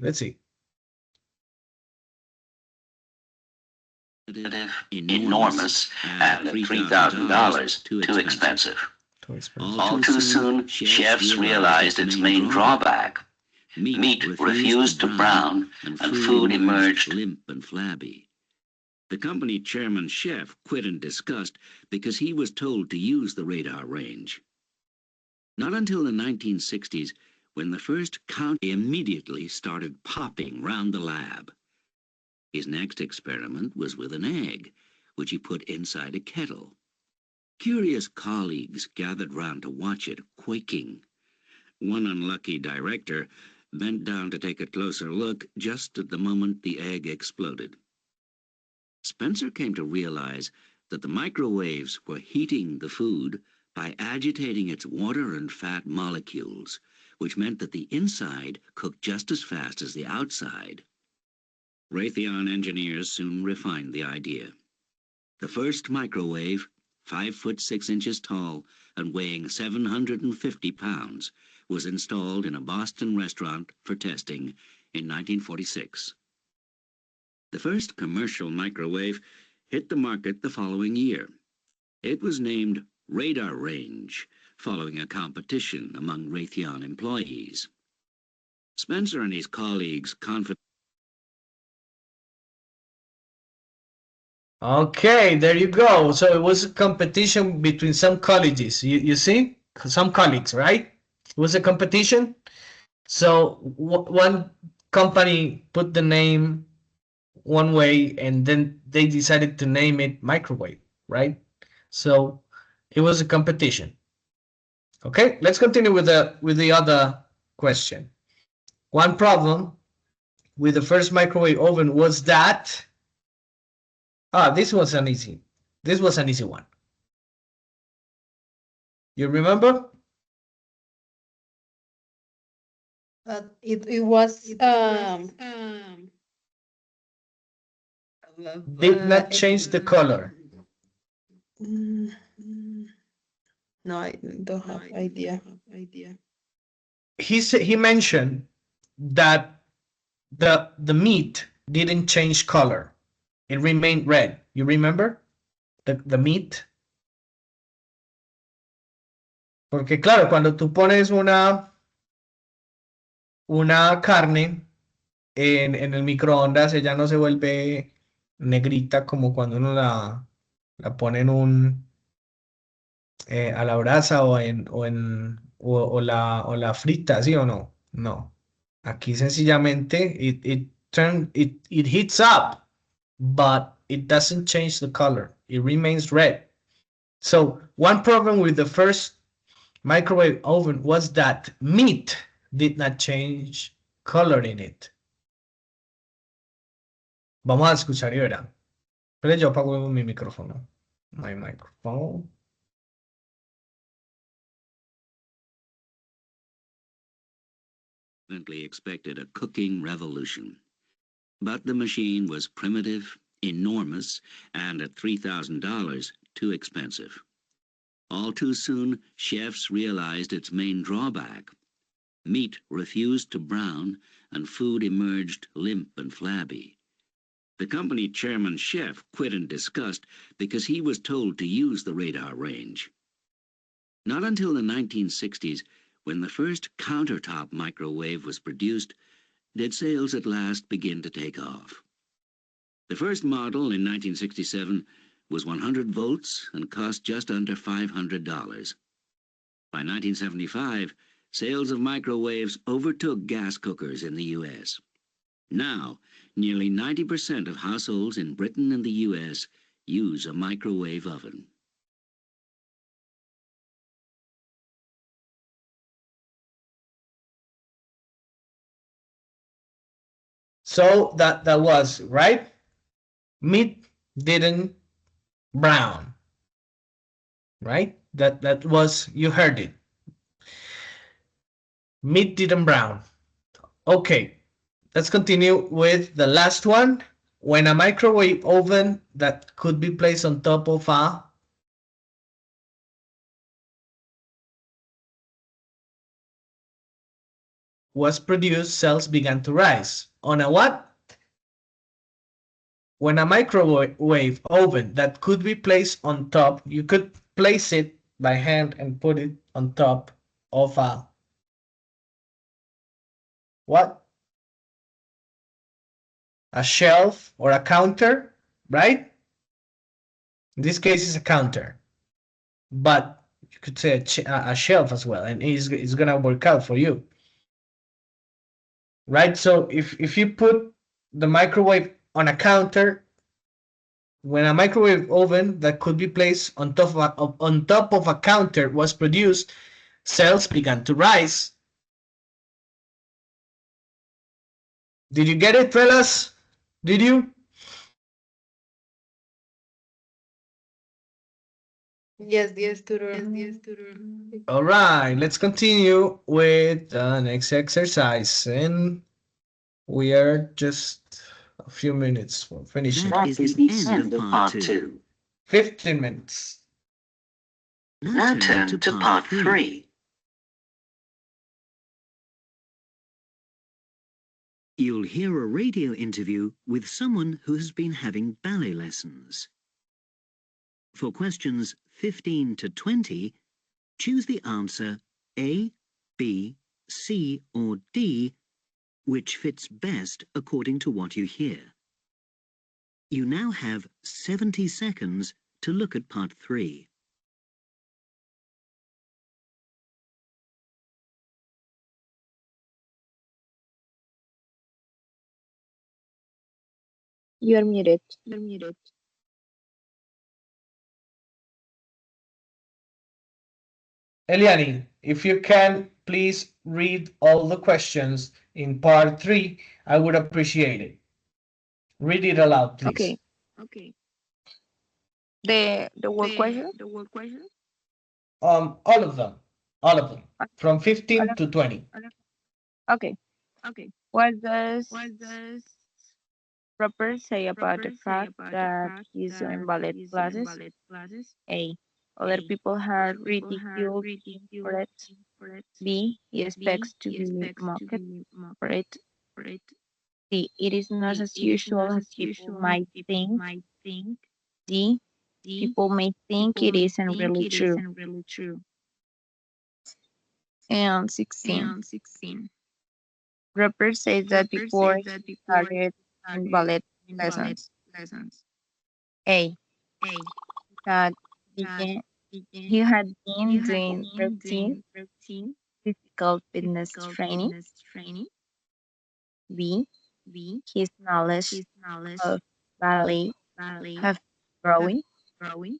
Enormous and $3,000 too expensive. All too soon, chefs realized its main drawback. Meat refused to brown and food emerged limp and flabby. The company chairman's chef quit in disgust because he was told to use the radar range. Not until the 1960s, when the first count immediately started popping round the lab. His next experiment was with an egg, which he put inside a kettle. Curious colleagues gathered round to watch it, quaking. One unlucky director bent down to take a closer look just at the moment the egg exploded. Spencer came to realize that the microwaves were heating the food by agitating its water and fat molecules, which meant that the inside cooked just as fast as the outside. Raytheon engineers soon refined the idea. The first microwave, 5 foot 6 inches tall and weighing 750 pounds, was installed in a Boston restaurant for testing in 1946. The first commercial microwave hit the market the following year. It was named Radar Range, following a competition among Raytheon employees. Spencer and his colleagues confidently. Okay, there you go. So it was a competition between some colleges. You see? Some colleagues, right? It was a competition. So one company put the name one way and then they decided to name it microwave, right? So it was a competition. Okay, let's continue with the other question. One problem with the first microwave oven was that this was an easy one. You remember? It was Did not change the color. No, I don't have idea. He mentioned that the meat didn't change color. It remained red. You remember? The meat. Porque claro, cuando tú pones una carne en el microondas, ella no se vuelve negrita como cuando uno la pone en a la brasa o la frita, ¿sí o no? No. Aquí sencillamente it heats up, but it doesn't change the color. It remains red. So one problem with the first microwave oven was that meat did not change color in it. Vamos a escuchar y verán. Pero yo apago mi micrófono. My microphone. Expected a cooking revolution. But the machine was primitive, enormous, and at $3,000 too expensive. All too soon, chefs realized its main drawback. Meat refused to brown, and food emerged limp and flabby. The company chairman's chef quit in disgust because he was told to use the radar range. Not until the 1960s, when the first countertop microwave was produced, did sales at last begin to take off. The first model in 1967 was 100 volts and cost just under $500. By 1975, sales of microwaves overtook gas cookers in the U.S. Now, nearly 90% of households in Britain and the U.S. use a microwave oven. So that was right. Meat didn't brown, right? That was, you heard it. Meat didn't brown. Okay, let's continue with the last one. When a microwave oven that could be placed on top of a was produced, sales began to rise. On a what? When a microwave oven that could be placed on top, you could place it by hand and put it on top of a what? A shelf or a counter. right? In this case, it's a counter, but you could say a shelf as well, and it's gonna work out for you, right? So if you put the microwave on a counter, when a microwave oven that could be placed on top of a counter was produced, sales began to rise. Did you get it, fellas? Did you? Yes, tutor. All right, let's continue with the next exercise, and we are just a few minutes for finishing. That is the end of part 2. 15 minutes. Now turn to part 3. You'll hear a radio interview with someone who has been having ballet lessons. For questions 15 to 20, choose the answer A, B, C, or D, which fits best according to what you hear. You now have 70 seconds to look at part 3. You're muted. Eliani, if you can, please read all the questions in part 3. I would appreciate it. Read it aloud, please. Okay. The word question? All of them. All of them. From All 15 of- to 20. Okay. What does Robert say about the fact that he's doing ballet classes? A. Other people have ridiculed him for it. B. He expects to be mocked for it. C. It is not as usual as people might think. D. People may think it isn't really true. And 16. Robert says that before he started in ballet lessons. A. That began, he had been doing routine physical fitness training. B. His knowledge of ballet have been growing.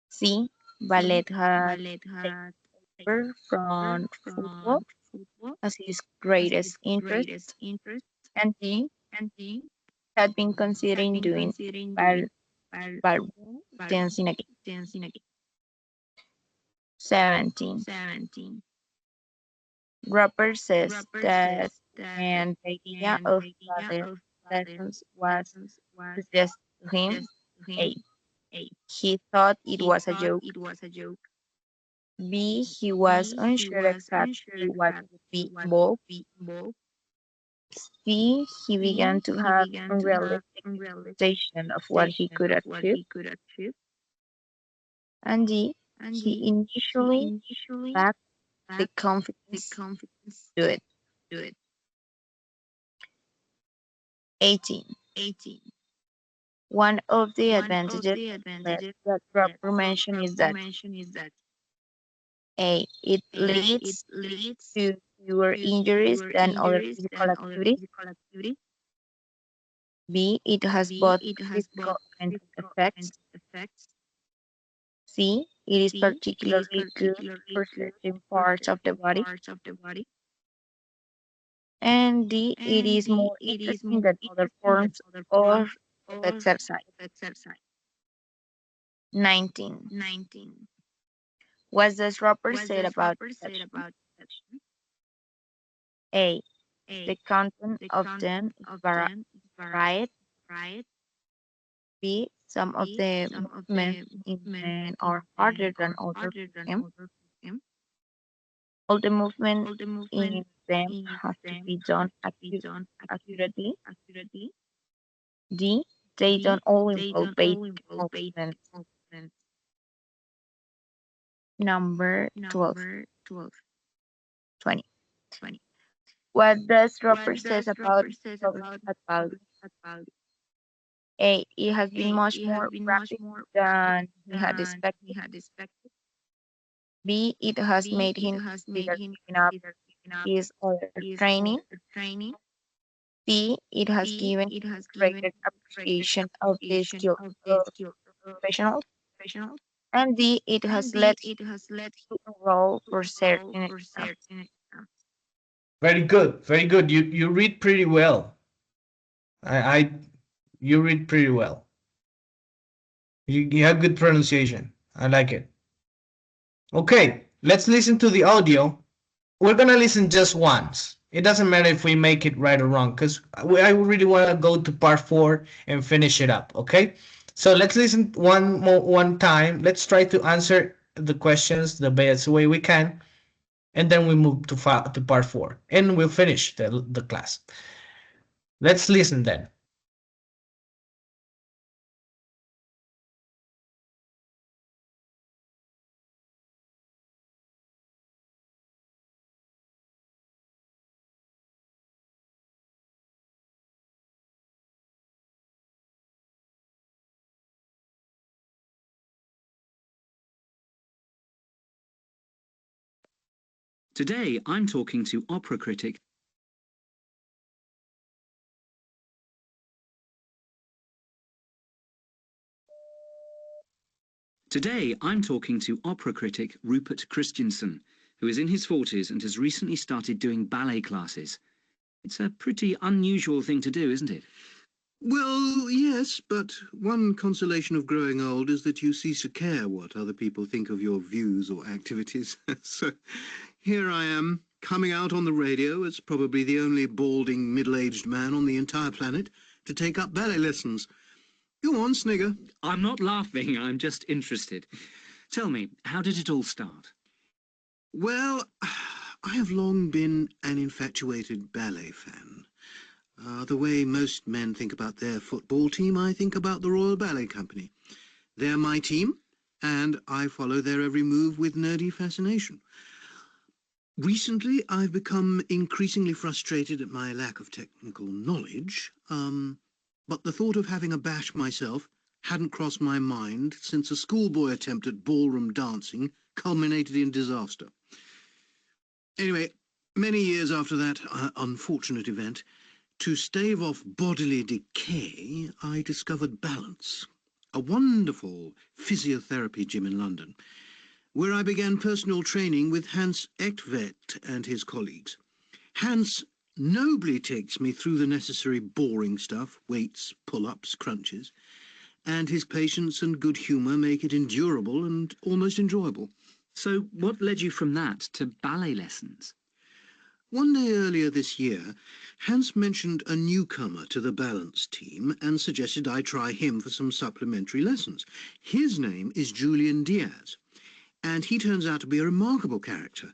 C. Ballet had taken over from football as his greatest interest. And D. Had been considering doing ballroom dancing again. 17. Robert says that when the idea of ballet lessons was suggested to him, A. He thought it was a joke. B. He was unsure exactly what would be involved. C. He began to have unrealistic expectation of what he could achieve. And D. He initially lacked the confidence to do it. 18. One of the advantages that Robert mentioned is that A. It leads to fewer injuries than other physical activities. B. It has both physical and mental effects. C. It is particularly good for certain parts of the body. And D. It is more interesting than other forms of exercise. 19. What does Robert say about deception? A. The content of them is varied. B. Some of the movements in men are harder than others for him. All the movements in them have to be done accurately. D. They don't all involve basic movements. Number 12. 20. What does Robert says about problems at value? A. It has been much more rapid than he had expected. B. It has made him consider giving up his other training. C. It has given him greater appreciation of the skill of professionals. And D. It has led him to enroll for certain exams. Very good, very good. You read pretty well. I you read pretty well. You have good pronunciation. I like it. Okay, let's listen to the audio. We're gonna listen just once. It doesn't matter if we make it right or wrong, because I really want to go to part 4 and finish it up. Okay, so let's listen one time. Let's try to answer the questions the best way we can, and then we move to part 4, and we'll finish the class. Let's listen then. Today, I'm talking to opera critic Today, I'm talking to opera critic Rupert Christensen, who is in his 40s and has recently started doing ballet classes. It's a pretty unusual thing to do, isn't it? Well, yes, but one consolation of growing old is that you cease to care what other people think of your views or activities. So here I am, coming out on the radio as probably the only balding middle-aged man on the entire planet to take up ballet lessons. Go on, snigger. I'm not laughing, I'm just interested. Tell me, how did it all start? Well, I have long been an infatuated ballet fan. The way most men think about their football team, I think about the Royal Ballet Company. They're my team, and I follow their every move with nerdy fascination. Recently, I've become increasingly frustrated at my lack of technical knowledge, but the thought of having a bash myself hadn't crossed my mind since a schoolboy attempt at ballroom dancing culminated in disaster. Anyway, many years after that unfortunate event, to stave off bodily decay, I discovered Balance, a wonderful physiotherapy gym in London, where I began personal training with Hans Echtvet and his colleagues. Hans nobly takes me through the necessary boring stuff, weights, pull-ups, crunches, and his patience and good humour make it endurable and almost enjoyable. So what led you from that to ballet lessons? One day earlier this year, Hans mentioned a newcomer to the Balance team and suggested I try him for some supplementary lessons. His name is Julian Diaz, and he turns out to be a remarkable character.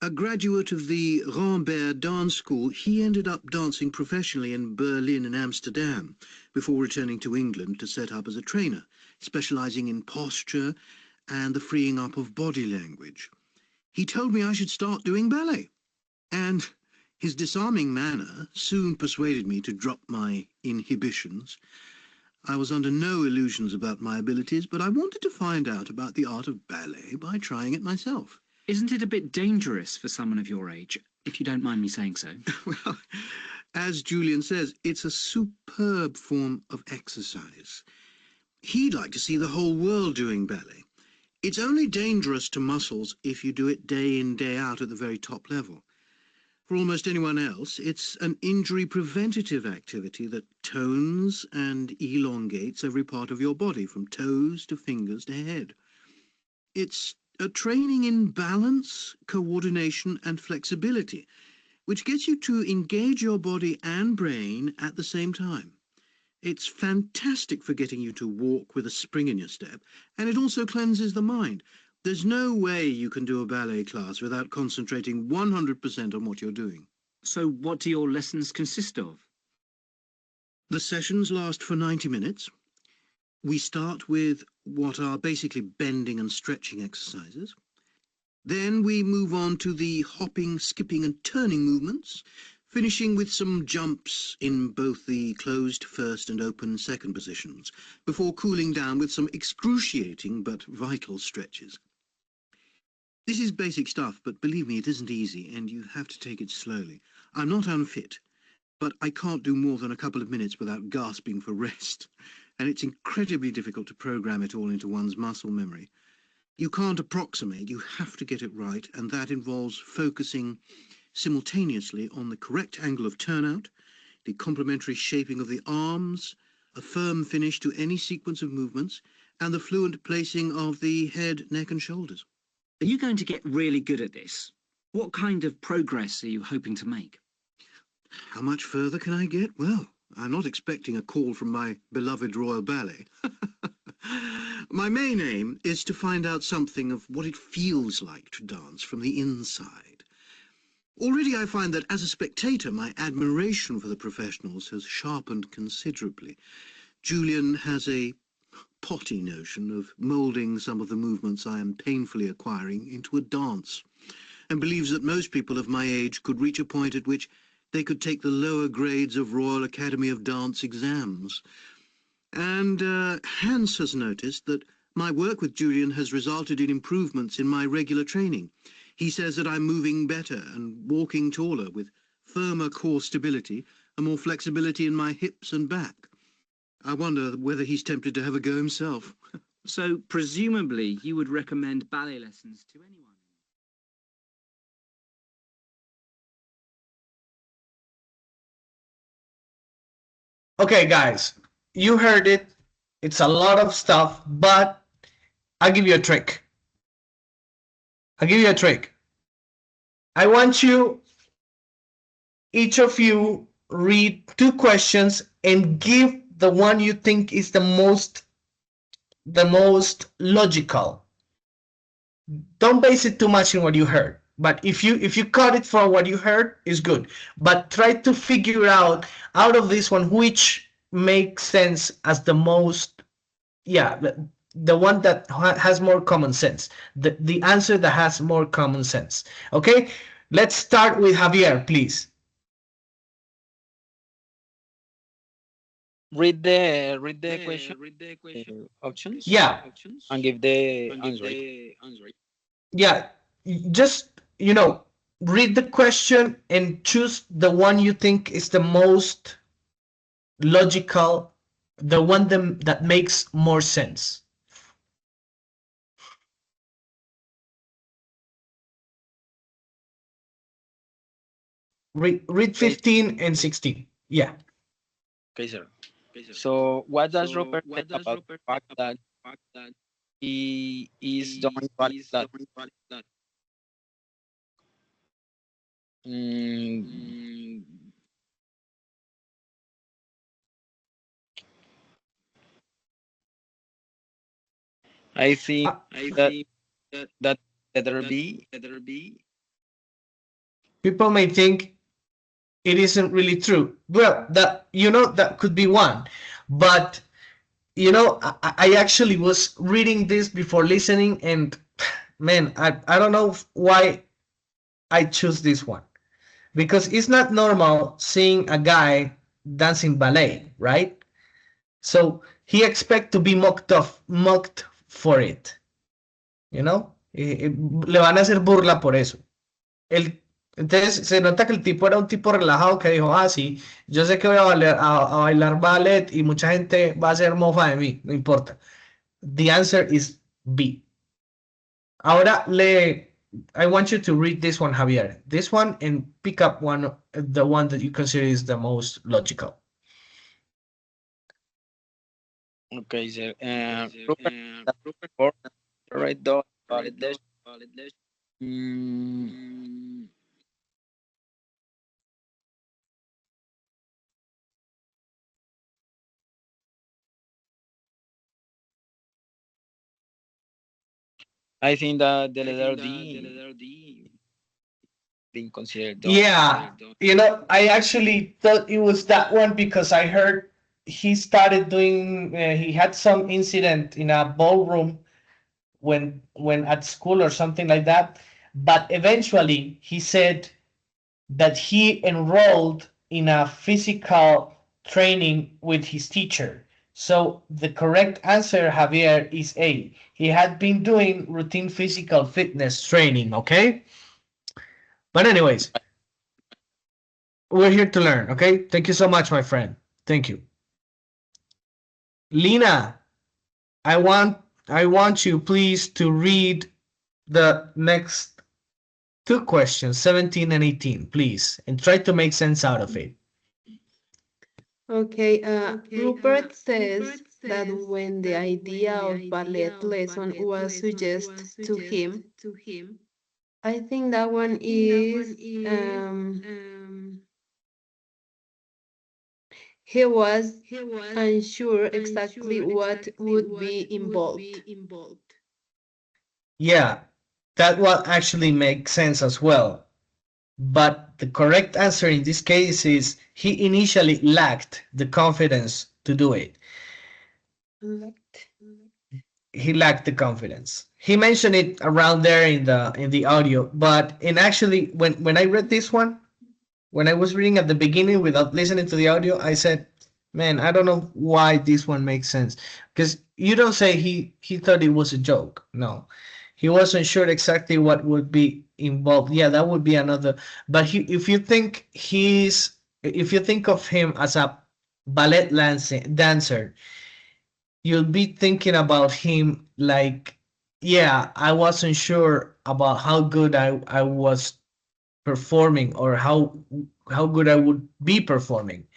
A graduate of the Rambert Dance School, he ended up dancing professionally in Berlin and Amsterdam before returning to England to set up as a trainer, specialising in posture and the freeing up of body language. He told me I should start doing ballet. And his disarming manner soon persuaded me to drop my inhibitions. I was under no illusions about my abilities, but I wanted to find out about the art of ballet by trying it myself. Isn't it a bit dangerous for someone of your age, if you don't mind me saying so? Well, as Julian says, it's a superb form of exercise. He'd like to see the whole world doing ballet. It's only dangerous to muscles if you do it day in, day out at the very top level. For almost anyone else, it's an injury-preventative activity that tones and elongates every part of your body, from toes to fingers to head. It's a training in balance, coordination and flexibility, which gets you to engage your body and brain at the same time. It's fantastic for getting you to walk with a spring in your step, and it also cleanses the mind. There's no way you can do a ballet class without concentrating 100% on what you're doing. So what do your lessons consist of? The sessions last for 90 minutes. We start with what are basically bending and stretching exercises. Then we move on to the hopping, skipping and turning movements, finishing with some jumps in both the closed first and open second positions, before cooling down with some excruciating but vital stretches. This is basic stuff, but believe me, it isn't easy, and you have to take it slowly. I'm not unfit, but I can't do more than a couple of minutes without gasping for rest, and it's incredibly difficult to program it all into one's muscle memory. You can't approximate, you have to get it right, and that involves focusing simultaneously on the correct angle of turnout, the complementary shaping of the arms, a firm finish to any sequence of movements, and the fluent placing of the head, neck and shoulders. Are you going to get really good at this? What kind of progress are you hoping to make? How much further can I get? Well, I'm not expecting a call from my beloved Royal Ballet. My main aim is to find out something of what it feels like to dance from the inside. Already I find that as a spectator, my admiration for the professionals has sharpened considerably. Julian has a potty notion of moulding some of the movements I am painfully acquiring into a dance, and believes that most people of my age could reach a point at which they could take the lower grades of Royal Academy of Dance exams. And Hans has noticed that my work with Julian has resulted in improvements in my regular training. He says that I'm moving better and walking taller with firmer core stability and more flexibility in my hips and back. I wonder whether he's tempted to have a go himself. So, presumably, you would recommend ballet lessons to anyone? Okay, guys, you heard it. It's a lot of stuff, but I'll give you a trick. I'll give you a trick. I want you, each of you, read 2 questions and give the one you think is the most logical. Don't base it too much in what you heard. But if you cut it from what you heard, is good. But try to figure out of this one which makes sense as the most, yeah, the one that has more common sense. The answer that has more common sense. Okay, let's start with Javier, please. Read the question, options. Yeah. And give the answer. Yeah, just, read the question and choose the one you think is the most logical, the one that makes more sense. Read 15 and 16. Yeah. Okay, sir. So what does Robert say about the fact that he is doing ballet class? I think that better be. People may think it isn't really true. Well, that could be one, but I actually was reading this before listening, and man, I don't know why I choose this one, because it's not normal seeing a guy dancing ballet, right? So he expect to be mocked for it, le van a hacer burla por eso. Entonces se nota que el tipo era un tipo relajado que dijo, sí, yo sé que voy a bailar ballet y mucha gente va a hacer mofa de mí, no importa. The answer is B. Ahora I want you to read this one, Javier. This one, and pick up the one that you consider is the most logical. Okay, sir. Rupert, right, validation. I think that the letter D being considered done. Yeah, I actually thought it was that one because I heard he started doing, he had some incident in a ballroom when at school or something like that. But eventually he said that he enrolled in a physical training with his teacher. So the correct answer, Javier, is A. He had been doing routine physical fitness training, okay? But anyways, we're here to learn, okay? Thank you so much, my friend. Thank you. Lina, I want I want you please to read the next two questions, 17 and 18, please, and try to make sense out of it. Okay, Rupert says that when the idea of ballet lesson was suggested to him, I think that one is he was unsure exactly what would be involved. Yeah, that will actually make sense as well. But the correct answer in this case is he initially lacked the confidence to do it. He lacked the confidence. He mentioned it around there in the audio, but in actually when I read this one, when I was reading at the beginning without listening to the audio, I said, "Man, I don't know why this one makes sense." Because you don't say he thought it was a joke. No, he wasn't sure exactly what would be involved. Yeah, that would be another. But if you think of him as a ballet dancer, you'll be thinking about him like, yeah, I wasn't sure about how good I was performing or how good I would be performing.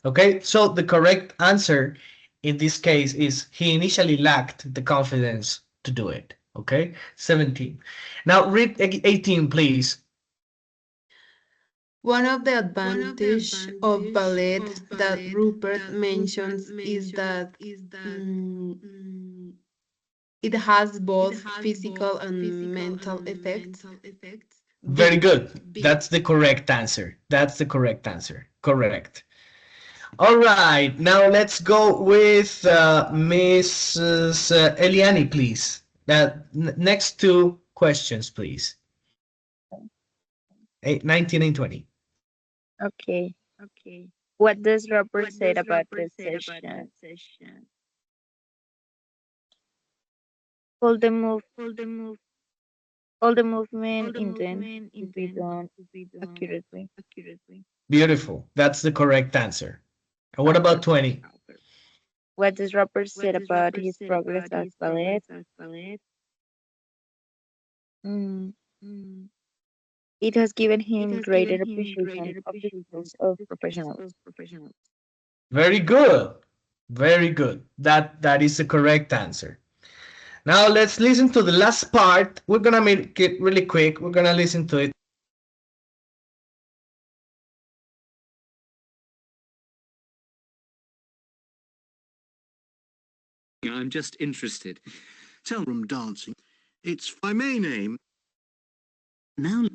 Okay, so the correct answer in this case is he initially lacked the confidence to do it. Okay, 17. Now read 18, please. One of the advantages of ballet that Rupert mentions is that it has both physical and mental effects. Very B. good. That's the correct answer. That's the correct answer. Correct. All right, now let's go with Mrs. Eliani, please. Next two questions, please. 19 and 20. Okay. What does Robert say about the session? All the move, all the movement intend to be done accurately. Beautiful. That's the correct answer. And what about 20? What does Robert say about his progress as ballet? Mm, it has given him greater appreciation of the skills of professionals. Very good. Very good. That is the correct answer. Now let's listen to the last part. We're gonna make it really quick. We're gonna listen to it. I'm just interested. Tell them dancing. It's my main aim. Now,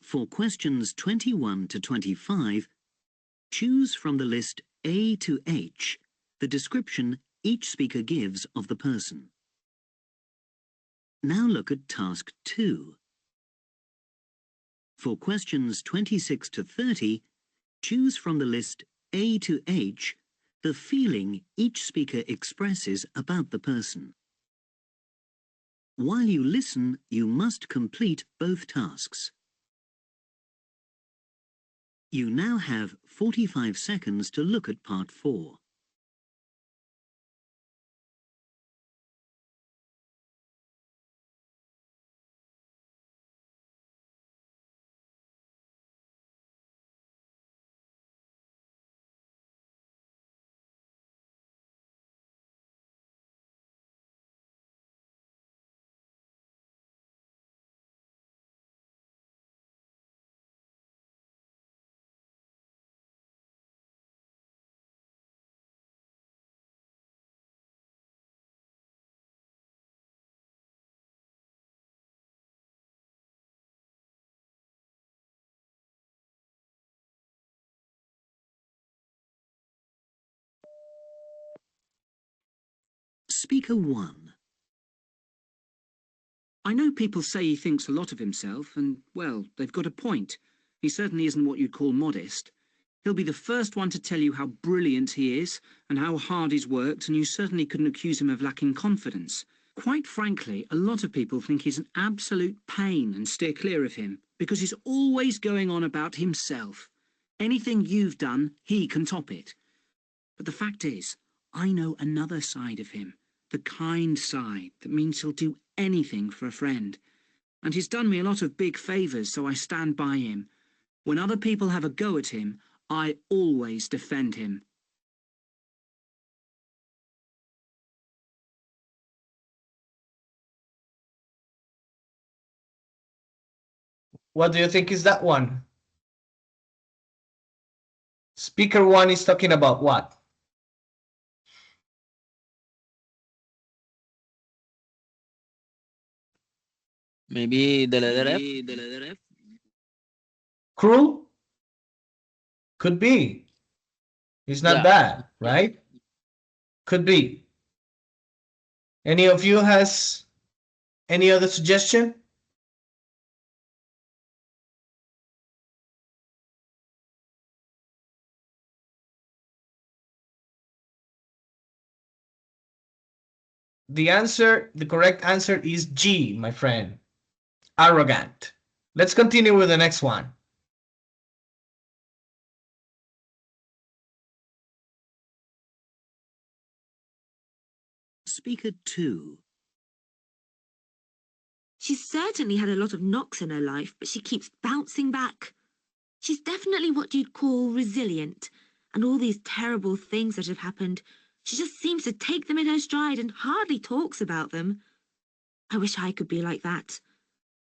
for questions 21 to 25, choose from the list A to H the description each speaker gives of the person. Now look at task 2. For questions 26 to 30, choose from the list A to H the feeling each speaker expresses about the person. While you listen, you must complete both tasks. You now have 45 seconds to look at part 4. Speaker 1. I know people say he thinks a lot of himself, and, well, they've got a point. He certainly isn't what you'd call modest. He'll be the first one to tell you how brilliant he is and how hard he's worked, and you certainly couldn't accuse him of lacking confidence. Quite frankly, a lot of people think he's an absolute pain and steer clear of him because he's always going on about himself. Anything you've done, he can top it. But the fact is, I know another side of him, the kind side that means he'll do anything for a friend. And he's done me a lot of big favours, so I stand by him. When other people have a go at him, I always defend him. What do you think is that one? Speaker one is talking about what? Maybe the letter F. Cruel? Could be. It's not Yeah. bad, right? Could be. Any of you has any other suggestion? The correct answer is G, my friend. Arrogant. Let's continue with the next one. Speaker 2. She's certainly had a lot of knocks in her life, but she keeps bouncing back. She's definitely what you'd call resilient, and all these terrible things that have happened, she just seems to take them in her stride and hardly talks about them. I wish I could be like that.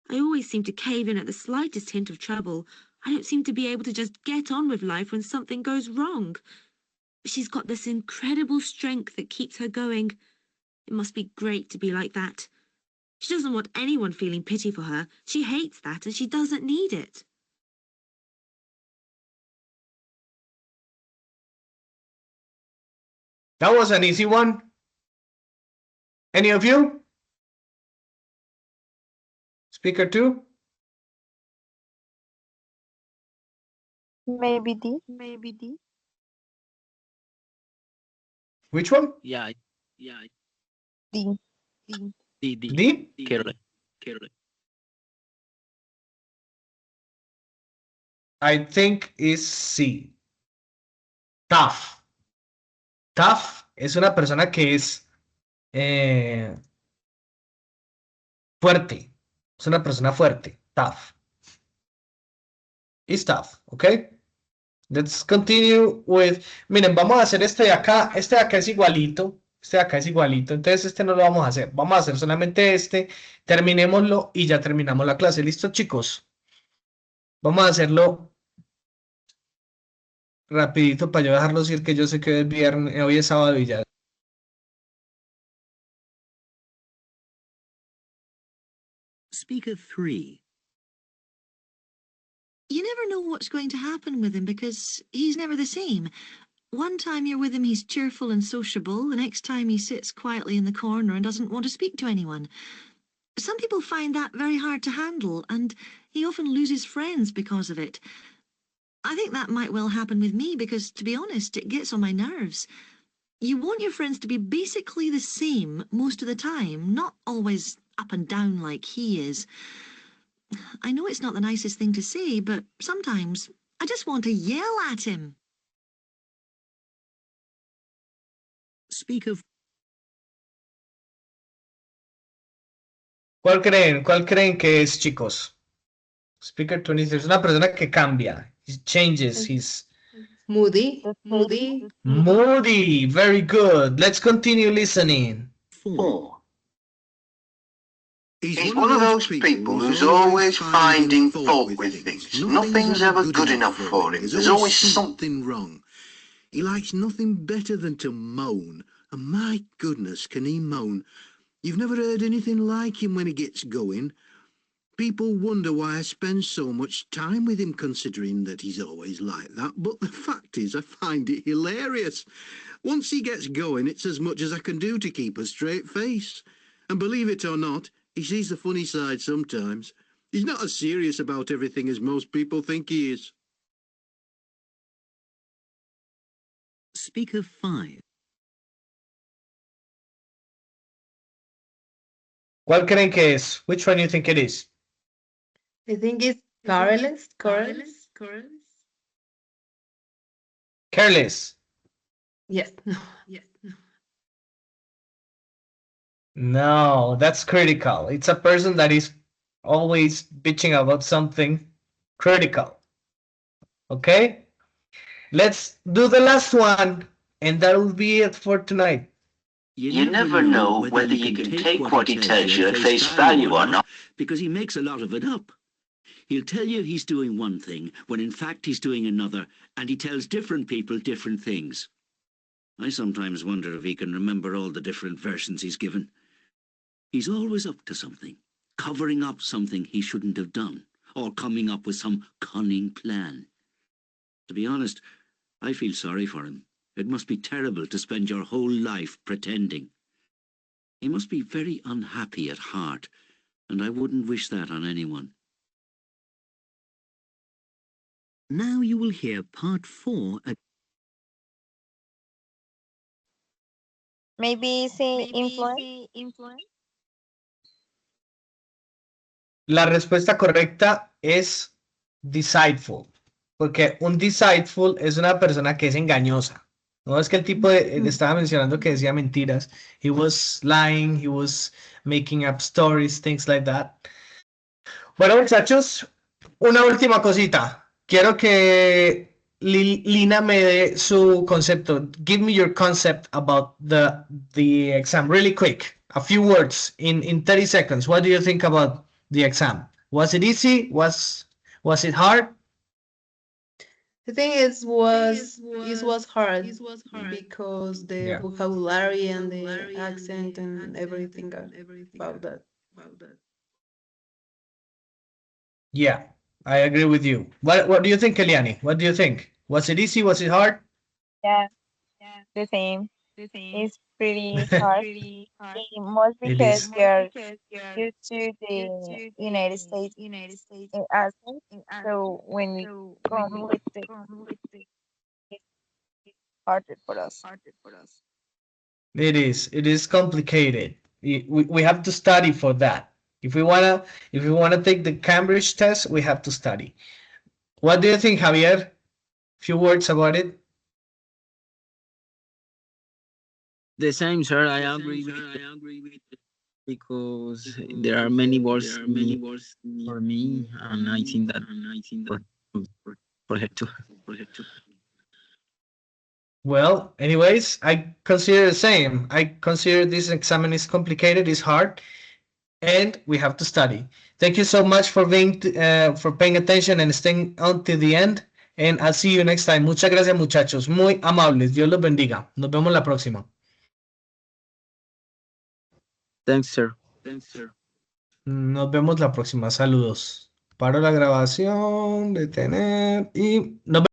I always seem to cave in at the slightest hint of trouble. I don't seem to be able to just get on with life when something goes wrong. But she's got this incredible strength that keeps her going. It must be great to be like that. She doesn't want anyone feeling pity for her. She hates that, and she doesn't need it. That was an easy one. Any of you? Speaker 2? Maybe D. Which one? Yeah. D. D? Correct. I think is C. Tough. Tough es una persona que es fuerte. Es una persona fuerte. Tough. It's tough, okay? Let's continue with... Miren, vamos a hacer este de acá. Este de acá es igualito. Este de acá es igualito. Entonces este no lo vamos a hacer. Vamos a hacer solamente este. Terminémoslo y ya terminamos la clase. ¿Listo, chicos? Vamos a hacerlo rapidito para yo dejarlos ir, que yo sé que hoy es viernes, hoy es sábado y ya. Speaker 3. You never know what's going to happen with him because he's never the same. One time you're with him, he's cheerful and sociable. The next time he sits quietly in the corner and doesn't want to speak to anyone. Some people find that very hard to handle, and he often loses friends because of it. I think that might well happen with me because, to be honest, it gets on my nerves. You want your friends to be basically the same most of the time, not always up and down like he is. I know it's not the nicest thing to say, but sometimes I just want to yell at him. Speaker. ¿Cuál creen que es, chicos? Speaker 23 es una persona que cambia. He changes his... Moody. Moody. Very good. Let's continue listening. 4. He's one of those people who's always finding fault with things. Nothing's ever good enough for him. There's always something wrong. He likes nothing better than to moan. And my goodness, can he moan? You've never heard anything like him when he gets going. People wonder why I spend so much time with him, considering that he's always like that. But the fact is, I find it hilarious. Once he gets going, it's as much as I can do to keep a straight face. And believe it or not, He sees the funny side sometimes. He's not as serious about everything as most people think he is. Speaker 5. ¿Cuál creen que es? Which one do you think it is? I think it's careless. Careless. Yes. No, that's critical. It's a person that is always bitching about something critical. Okay? Let's do the last one, and that will be it for tonight. You never know whether you can take what he tells you at face value or not, because he makes a lot of it up. He'll tell you he's doing one thing, when in fact he's doing another, and he tells different people different things. I sometimes wonder if he can remember all the different versions he's given. He's always up to something, covering up something he shouldn't have done, or coming up with some cunning plan. To be honest, I feel sorry for him. It must be terrible to spend your whole life pretending. He must be very unhappy at heart, and I wouldn't wish that on anyone. Now you will hear part 4. Maybe say influence. La respuesta correcta es deceitful, porque un deceitful es una persona que es engañosa. No es que el tipo estaba mencionando que decía mentiras. He was lying, he was making up stories, things like that. Bueno, muchachos, una última cosita. Quiero que Lina me dé su concepto. Give me your concept about the exam, really quick. A few words in 30 seconds. What do you think about the exam? Was it easy? Was it hard? I think it was hard because the Yeah. vocabulary and the accent and everything about that. Yeah, I agree with you. What do you think, Eliani? What do you think? Was it easy? Was it hard? Yeah, the same. It's pretty hard. Most It because is. you're used to the United States accent. So when we come with the it's harder for us. It is. It is complicated. We have to study for that. If we wanna take the Cambridge test, we have to study. What do you think, Javier? Few words about it. The same, sir. I agree with because there are many words new for me, and I think that for, for her too. Well, anyways, I consider the same. I consider this exam is complicated, it's hard, and we have to study. Thank you so much for paying attention and staying on to the end. And I'll see you next time. Muchas gracias, muchachos. Muy amables. Dios los bendiga. Nos vemos la próxima. Thanks, sir. Nos vemos la próxima. Saludos. Paro la grabación, detener y nos vemos.